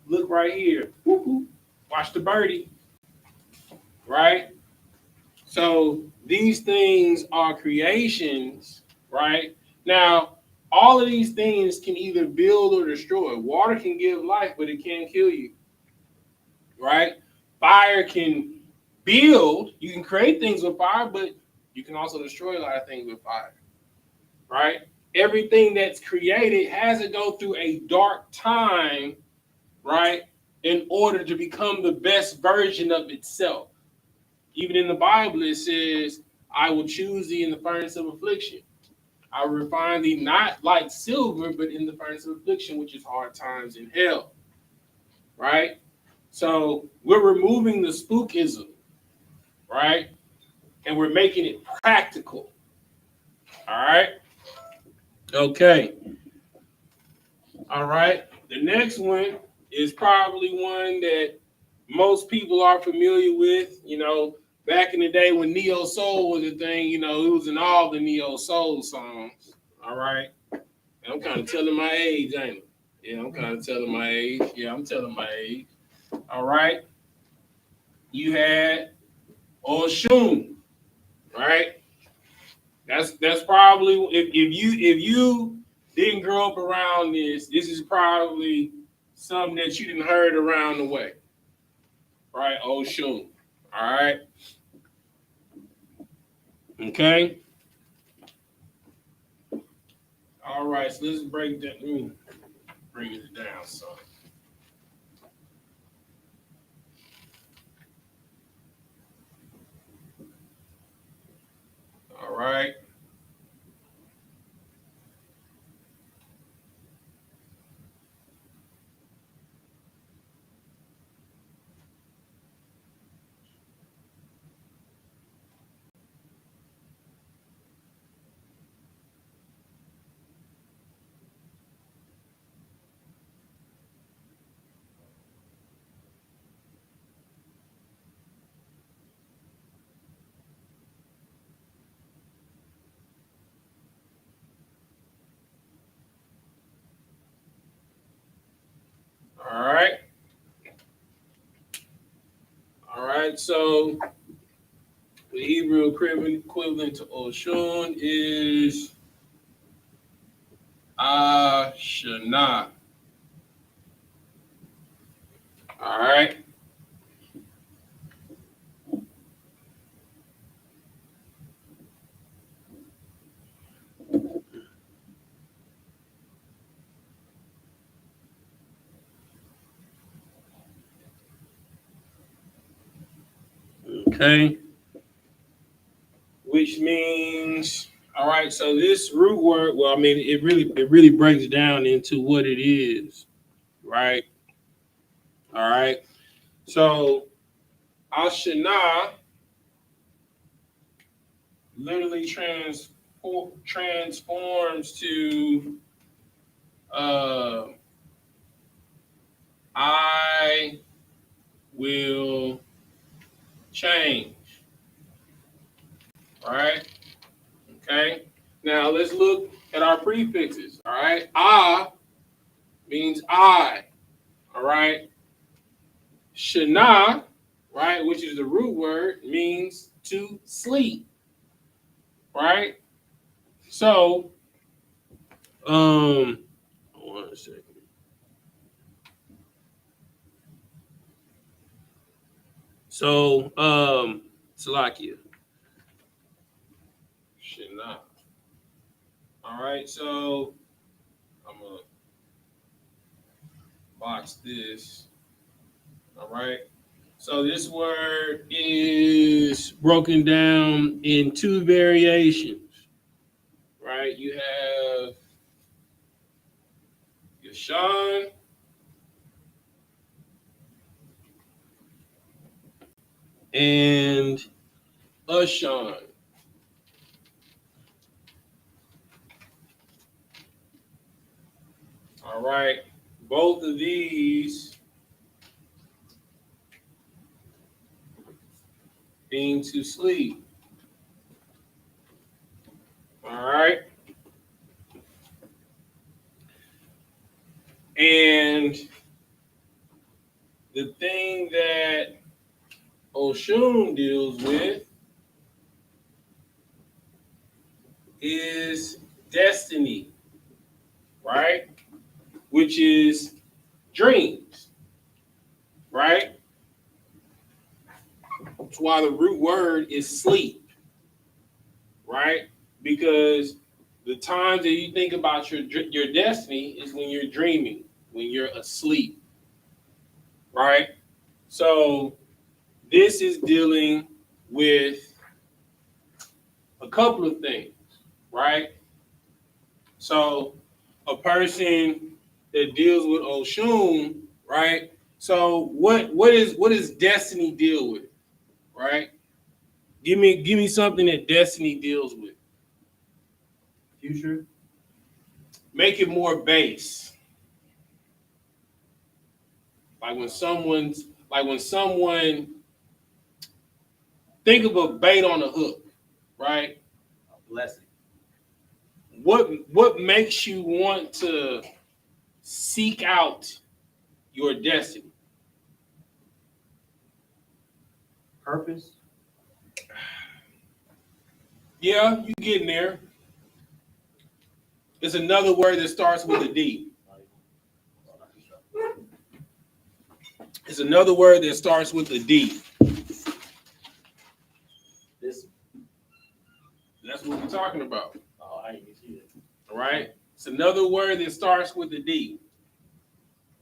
D: Look right here. Woo-hoo. Watch the birdie, right? So these things are creations, right? Now, all of these things can either build or destroy. Water can give life, but it can't kill you, right? Fire can build. You can create things with fire, but you can also destroy a lot of things with fire, right? Everything that's created has to go through a dark time, right, in order to become the best version of itself. Even in the Bible, it says, I will choose thee in the furnace of affliction. I will refine thee not like silver, but in the furnace of affliction, which is hard times in hell, right? So we're removing the spookism, right? And we're making it practical, all right? Okay. All right. The next one is probably one that most people are familiar with. You know, back in the day when Neo Soul was a thing, you know, it was in all the Neo Soul songs. All right. And I'm kind of telling my age, ain't it? Yeah, I'm kind of telling my age. Yeah, I'm telling my age. All right. You had Oshun, right? That's probably if you didn't grow up around this is probably something that you didn't heard around the way, right? Oshun, all right, okay, all right. So let's break that. Let me bring it down, son. All right, all right, all right. So the Hebrew equivalent to Oshun is Ashana. All right. Okay. Which means, all right, so this root word, well, I mean, it really breaks down into what it is, right? All right. So Ashana literally transforms to I will change. All right. Okay. Now let's look at our prefixes. All right. Ah means I. All right. Shana, right, which is the root word, means to sleep. Right. So, 1 second. So, Salakia. Shana. All right. So I'm gonna box this. All right. So this word is broken down in two variations. Right. You have Yashan and Ushan. All right. Both of these mean to sleep. All right. And the thing that Oshun deals with is destiny, right? Which is dreams, right? That's why the root word is sleep, right? Because the times that you think about your destiny is when you're dreaming, when you're asleep, right? So this is dealing with a couple of things, right? So a person that deals with Oshun, right? So what is destiny deal with, right? Give me something that destiny deals with.
B: Future.
D: Make it more base. Like when someone think of a bait on a hook, right?
B: A blessing.
D: What makes you want to seek out your destiny?
B: Purpose.
D: Yeah, you getting there. It's another word that starts with a D. It's another word that starts with a D.
B: This.
D: That's what we're talking about.
B: Oh, I didn't see it.
D: All right? It's another word that starts with a D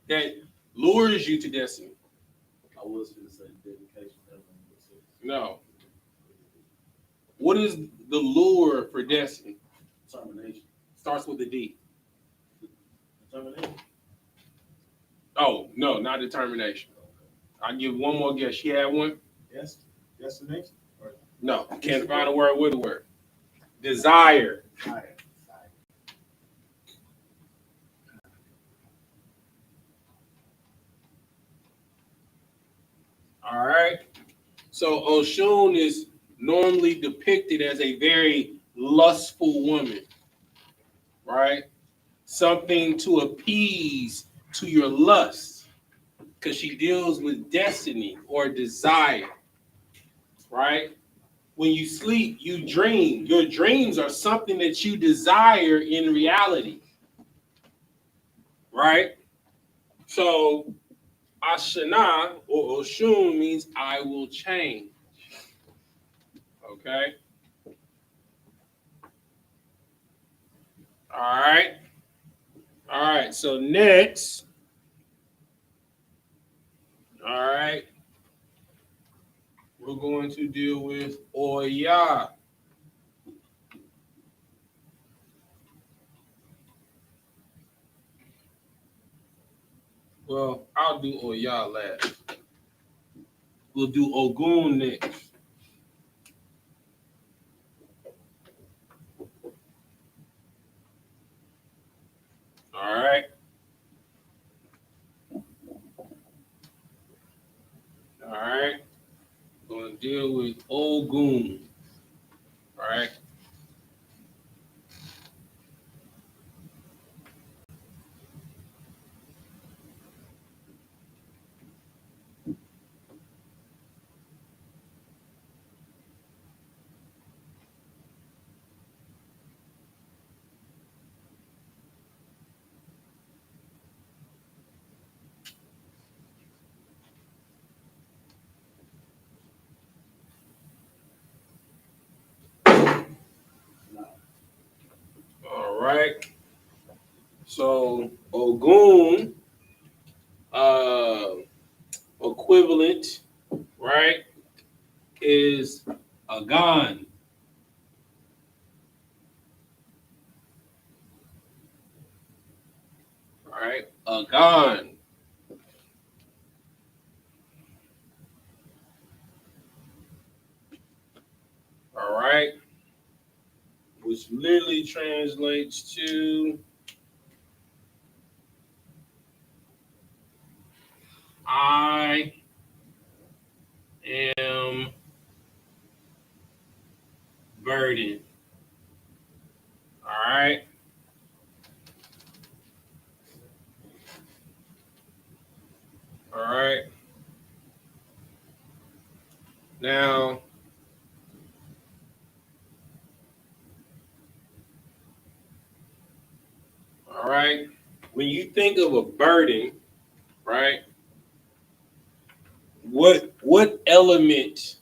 D: that lures you to destiny.
B: I was going to say dedication.
D: No. What is the lure for destiny?
B: Determination.
D: Starts with a D.
B: Determination.
D: Oh, no, not determination. I'll give one more guess. She had one?
B: Yes. Destination. Or
D: No. Can't find a word with a word. Desire.
B: desire.
D: All right. So Oshun is normally depicted as a very lustful woman, right? Something to appease to your lust, because she deals with destiny or desire, right? When you sleep, you dream. Your dreams are something that you desire in reality, right? So Ashana or Oshun means I will change. Okay. All right. All right. So next, all right, we're going to deal with Oya. Well, I'll do Oya last. We'll do Ogun next. All right. All right. Going to deal Ogun. All right. All right. So Ogun, equivalent, right, is Agan. All right, Agan. All right, which literally translates to I am burdened. All right. All right. Now, all right. When you think of a burden, right? What element,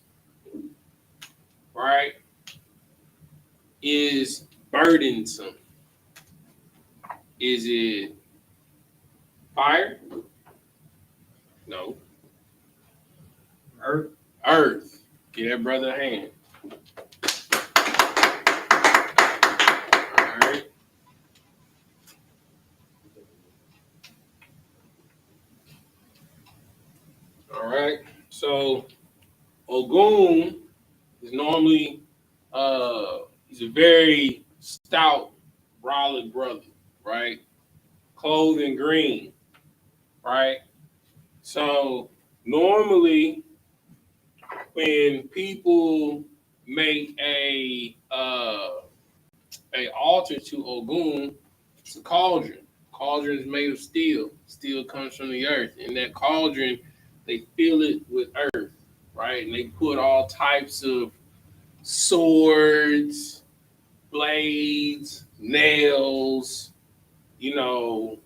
D: right, is burdensome? Is it fire? No.
B: Earth.
D: Earth. Give that brother a hand. All right. All right. So Ogun is normally he's a very stout, brolic brother, right? Clothed in green, right? So normally when people make a altar to Ogun, it's a cauldron. Cauldron is made of steel. Steel comes from the earth. In that cauldron, they fill it with earth, right? And they put all types of swords, blades, nails, you know,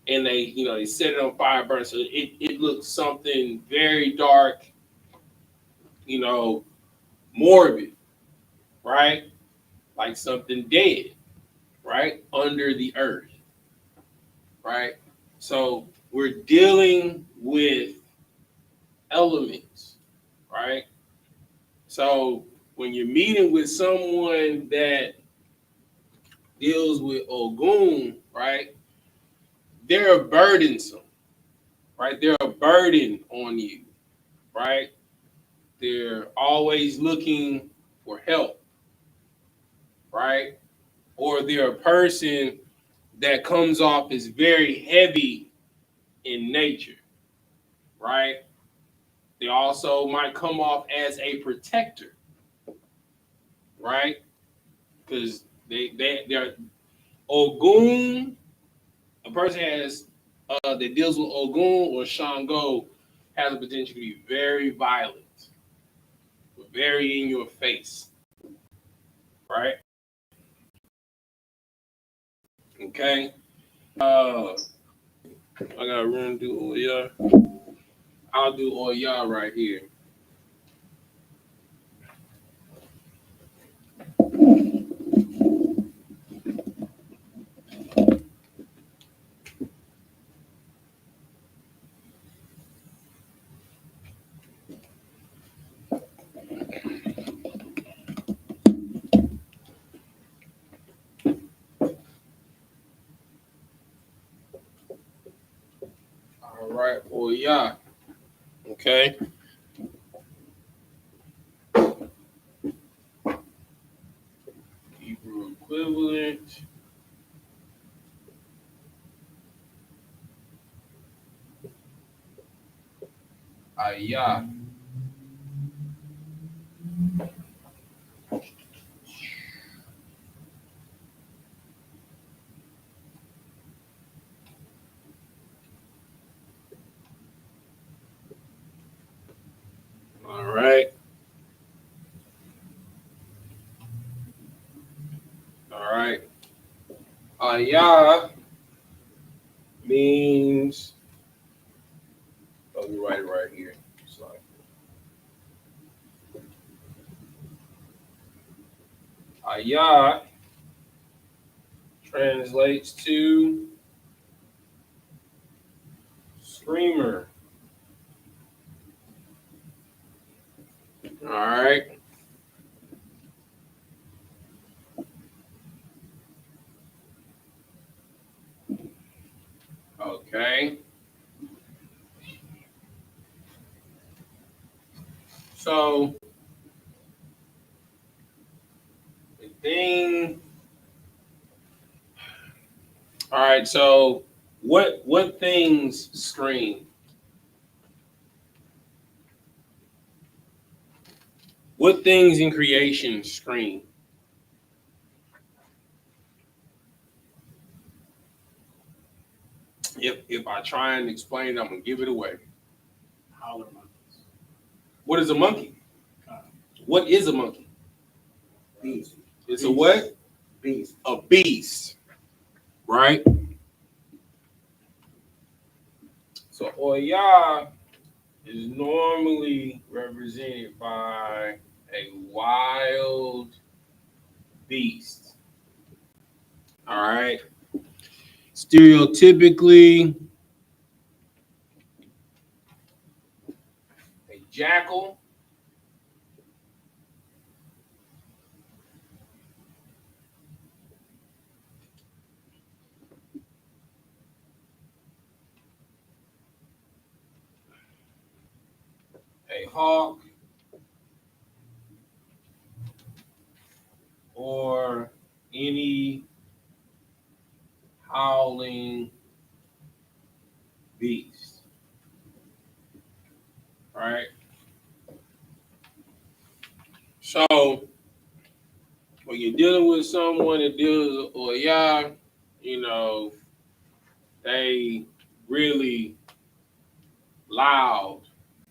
D: and they set it on fire, burn. So it looks something very dark, you know, morbid, right? Like something dead, right? Under the earth, right? So we're dealing with elements, right? So when you're meeting with someone that deals with Ogun, right? They're burdensome, right? They're a burden on you, right? They're always looking for help, right? Or they're a person that comes off as very heavy in nature, right? They also might come off as a protector, right? Because they're Ogun. A person has that deals with Ogun or Shango has the potential to be very violent, very in your face, right? Okay. I got room to do Oya. I'll do Oya right here. All right, Oya. Okay. Hebrew equivalent. Ayah. All right. Ayah means, let me write it right here. Sorry. Ayah translates to screamer. All right. Okay. So the thing. All right. So what things scream? What things in creation scream? If I try and explain it, I'm gonna give it away.
F: Howler monkeys.
D: What is a monkey? What is a monkey?
B: Beast.
D: It's a what?
B: Beast.
D: A beast, right? So Oya is normally represented by a wild beast. All right. Stereotypically, a jackal, a hawk, or any howling beast. Right? So when you're dealing with someone that deals with Oya, you know, they really loud,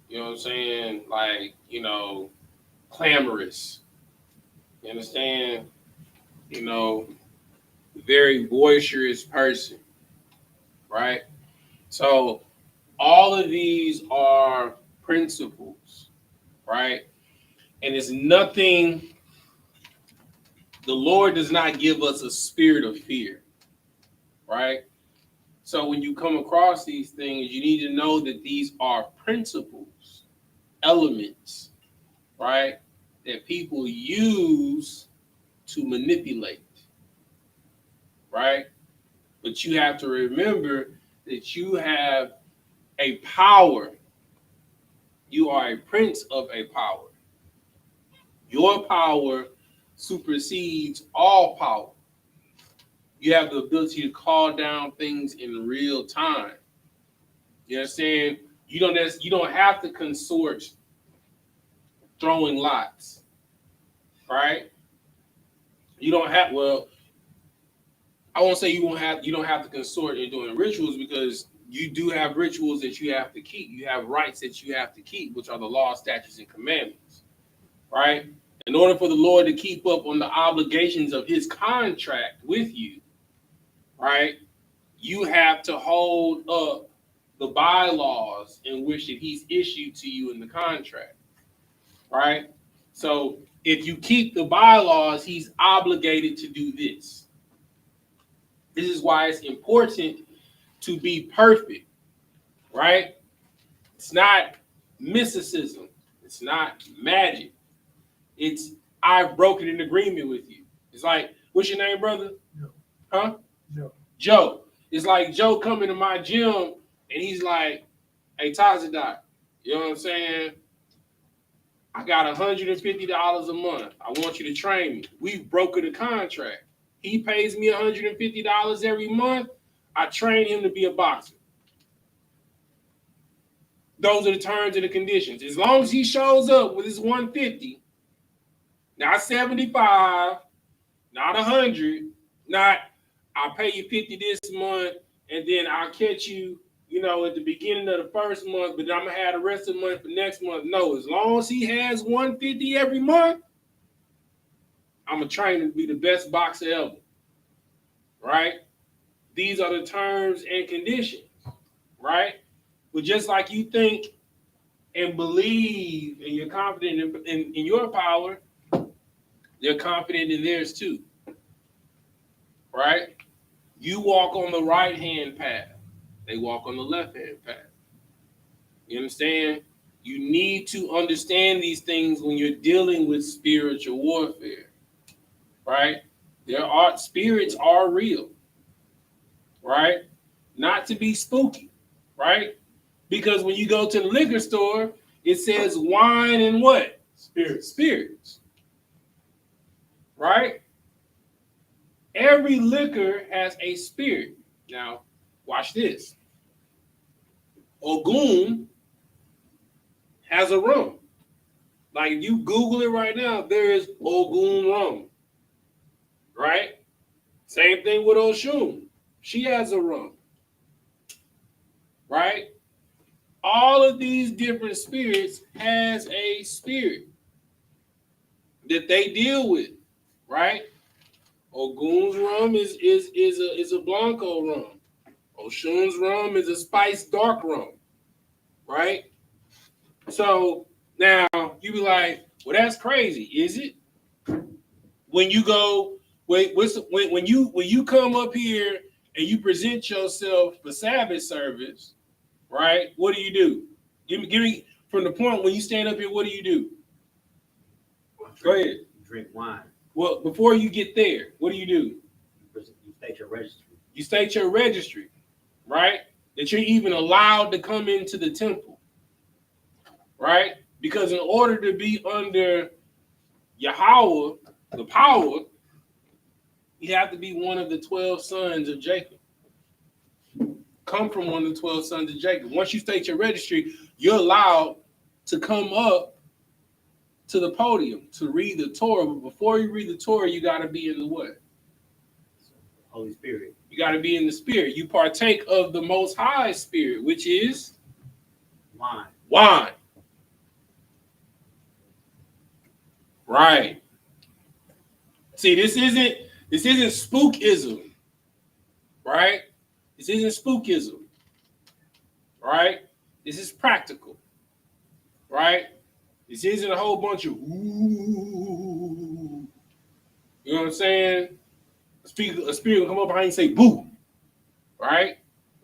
D: you know what I'm saying? Like, you know, clamorous. You understand? You know, very boisterous person, right? So all of these are principles, right? And it's nothing, the Lord does not give us a spirit of fear, right? So when you come across these things, you need to know that these are principles, elements, right? That people use to manipulate, right? But you have to remember that you have a power. You are a prince of a power. Your power supersedes all power. You have the ability to call down things in real time. You understand? You don't have to consort throwing lots, right? You don't have, well, I won't say you don't have to consort in doing rituals, because you do have rituals that you have to keep. You have rights that you have to keep, which are the law, statutes, and commandments, right? In order for the Lord to keep up on the obligations of his contract with you, right, you have to hold up the bylaws in which that he's issued to you in the contract, right? So if you keep the bylaws, he's obligated to do this. This is why it's important to be perfect, right? It's not mysticism. It's not magic. It's, I've broken an agreement with you. It's like, what's your name, brother?
C: Joe.
D: Huh?
C: Joe.
D: Joe. It's like Joe coming to my gym and he's like, hey, Tazadak, you know what I'm saying? I got $150 a month. I want you to train me. We've broken a contract. He pays me $150 every month. I train him to be a boxer. Those are the terms and the conditions. As long as he shows up with his 150, not 75, not 100, not I'll pay you 50 this month and then I'll catch you, you know, at the beginning of the first month, but I'm gonna have the rest of the month for next month. No, as long as he has 150 every month, I'm gonna train to be the best boxer ever. Right? These are the terms and conditions. Right? But just like you think and believe and you're confident in your power, they're confident in theirs too. Right? You walk on the right hand path. They walk on the left hand path. You understand? You need to understand these things when you're dealing with spiritual warfare. Right? Spirits are real. Right? Not to be spooky. Right? Because when you go to the liquor store, it says wine and what? Spirits. Right? Every liquor has a spirit. Now, watch this. Ogun has a rum. Like if you Google it right now, there is Ogun rum. Right? Same thing with Oshun. She has a rum. Right? All of these different spirits has a spirit that they deal with. Right? Ogun's rum is a Blanco rum. Oshun's rum is a spiced dark rum. Right? So now you be like, well, that's crazy, is it? When you go, when you come up here and you present yourself for Sabbath service, right? What do? Give me from the point when you stand up here. What do? Go ahead.
B: Drink wine.
D: Well, before you get there, what do?
B: You state your registry.
D: You state your registry, right? That you're even allowed to come into the temple, right? Because in order to be under Yahweh, the power, you have to be one of the 12 sons of Jacob. Come from one of the 12 sons of Jacob. Once you state your registry, you're allowed to come up to the podium to read the Torah. But before you read the Torah, you got to be in the what?
B: Holy Spirit.
D: You got to be in the Spirit. You partake of the Most High Spirit, which is wine. Right. See, this isn't spookism. Right? This isn't spookism. Right? This is practical. Right? This isn't a whole bunch of ooh. You know what I'm saying? A spirit will come up behind you and say boo. Right?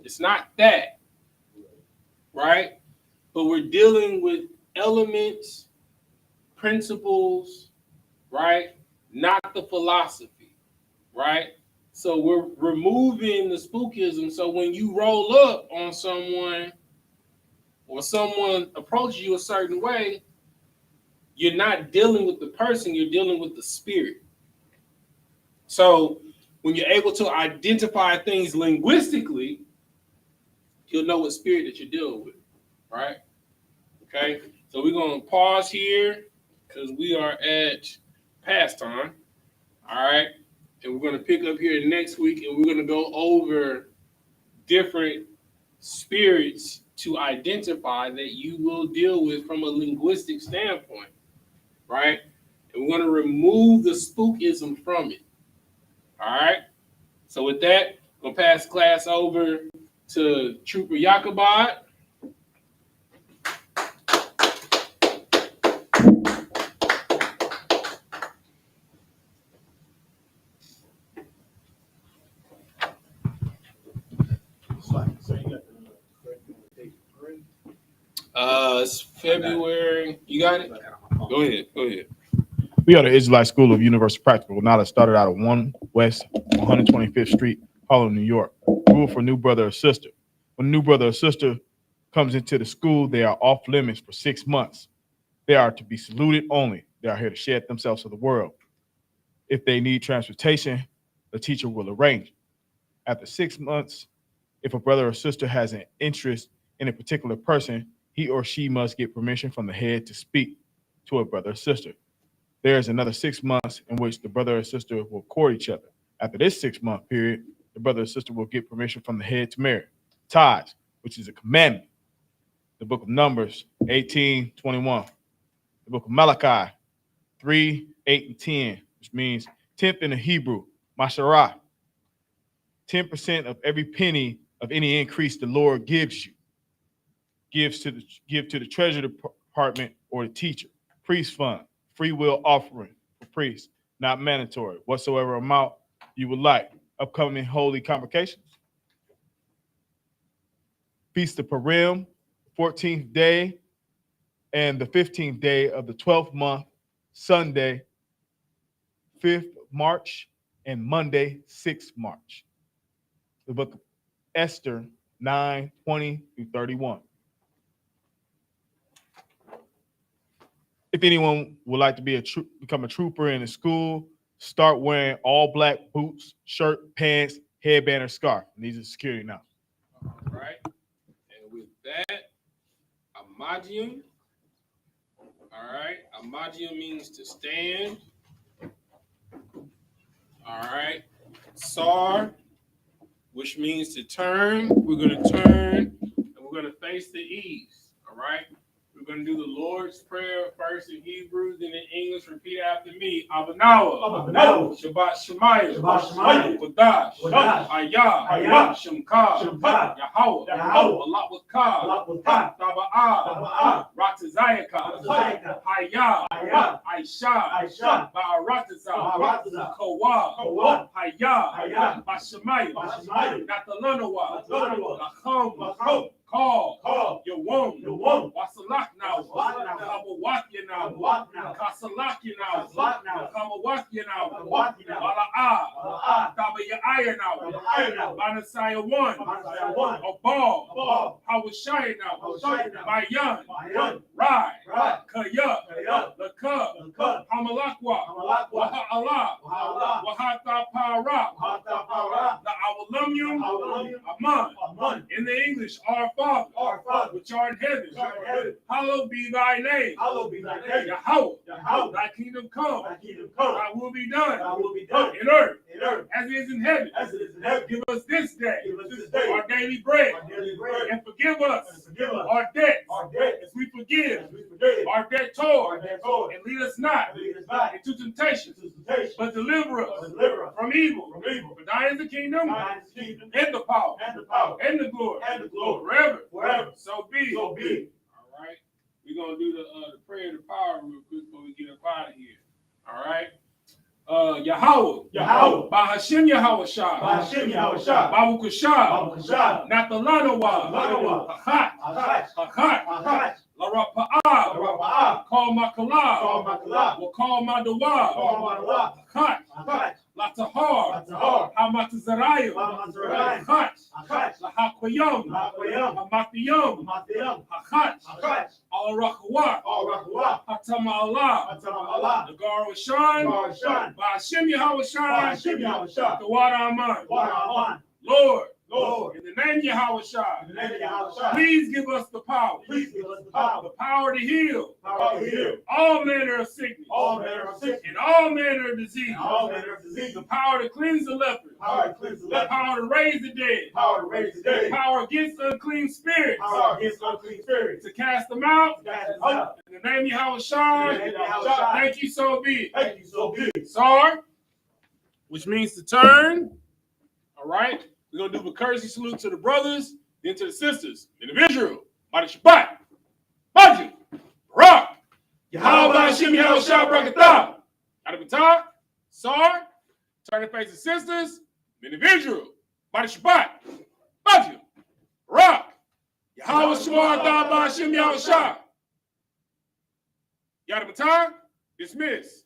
D: It's not that. Right? But we're dealing with elements, principles, right? Not the philosophy, right? So we're removing the spookism. So when you roll up on someone or someone approaches you a certain way, you're not dealing with the person, you're dealing with the spirit. So when you're able to identify things linguistically, you'll know what spirit that you're dealing with, right? Okay, so we're going to pause here because we are at past time, all right? And we're going to pick up here next week, and we're going to go over different spirits to identify that you will deal with from a linguistic standpoint, right? And we're going to remove the spookism from it, all right? So with that, I'm going to pass the class over to Trooper Yakubad. It's February. You got it? Go ahead.
G: We are the Israelite School of Universal Practical Knowledge, started out of 1 West 125th Street, Harlem, New York. Rule for new brother or sister. When a new brother or sister comes into the school, they are off limits for 6 months. They are to be saluted only. They are here to shed themselves to the world. If they need transportation, the teacher will arrange. After 6 months, if a brother or sister has an interest in a particular person, he or she must get permission from the head to speak to a brother or sister. There is another 6 months in which the brother or sister will court each other. After this 6 month period, the brother or sister will get permission from the head to marry. Tithes, which is a commandment. The book of Numbers, 18:21. The book of Malachi, 3:8 and 10. which means 10th in the Hebrew, Masharah. 10% of every penny of any increase the Lord gives you. Give to the treasury department or the teacher. Priest fund, free will offering for priests, not mandatory. Whatsoever amount you would like. Upcoming holy convocations. Feast of Purim, 14th day and the 15th day of the 12th month, Sunday, 5th March, and Monday, 6th March. The book of Esther, 9:20 through 31. If anyone would like to be become a trooper in the school, start wearing all black boots, shirt, pants, headband, or scarf. And these are security now.
D: All right. And with that, Amagium. All right. Amagium means to stand. All right. Sar, which means to turn. We're going to turn and we're going to face the east. All right. We're going to do the Lord's Prayer first in Hebrew, then in English. Repeat after me. Abanawa. Shabbat Shemayim. Qadash. Ayah. Shemka. Yahweh. Allah Wakah. Taba'ah. Ratazayaka. Hayah. Aisha. Ba'aratazah. Kawah. Hayah. Bashemayim. Natalanawa. Lacham. Call your womb. Wasalak now. Kabawak you now. Kasalak you now. Kabawak you now. Bala'ah. Tabaya'aya now. Banasaya 1. Abal. Hawashaya now. Bayan. Rai. Kaya. Lakab. Hamalakwa. Waha'Allah. Wahata Para. The Awalumyum. Aman. In the English, our Father, which art in heaven, hallowed be thy name. Yahweh, thy kingdom come. Thy will be done in earth as it is in heaven. Give us this day our daily bread, and forgive us our debts as we forgive our debtors, and lead us not into temptation, but deliver us from evil. For thine is the kingdom, and the power, and the glory, forever. So be. All right. We're going to do the prayer of the power real quick before we get up out of here. All right. Yahweh. Bahashim Yahweh Shah. Babu Kushah. Nathalanawa. Hachat. Larapa'ah. Call Makalah. Will call Madawah. Hachat. Latahar. Hamatazarayim. Hachat. Lahakwayam. Hamatiyam. Hachat. Al-Rakhawat. Hatama Allah. The Garwashan. Ba'ashem Yahweh. The water Aman. Lord, in the name of Yahweh, please give us the power. The power to heal. All manner of sickness. And all manner of disease. The power to cleanse the leper. The power to raise the dead. The power against unclean spirits. To cast them out. In the name of Yahweh, thank you, so be it. Sar, which means to turn. All right. We're going to do a courtesy salute to the brothers, then to the sisters. Individual. Body Shabbat. Baju. Rock. Yahweh Bashim Yahweh Shah Brakatah. Adabatah. Sar. Turn to face the sisters. Individual. Body Shabbat. Baju. Rock. Yahweh Shemar Bashim Yahweh Shah. Yadabatah. Dismiss.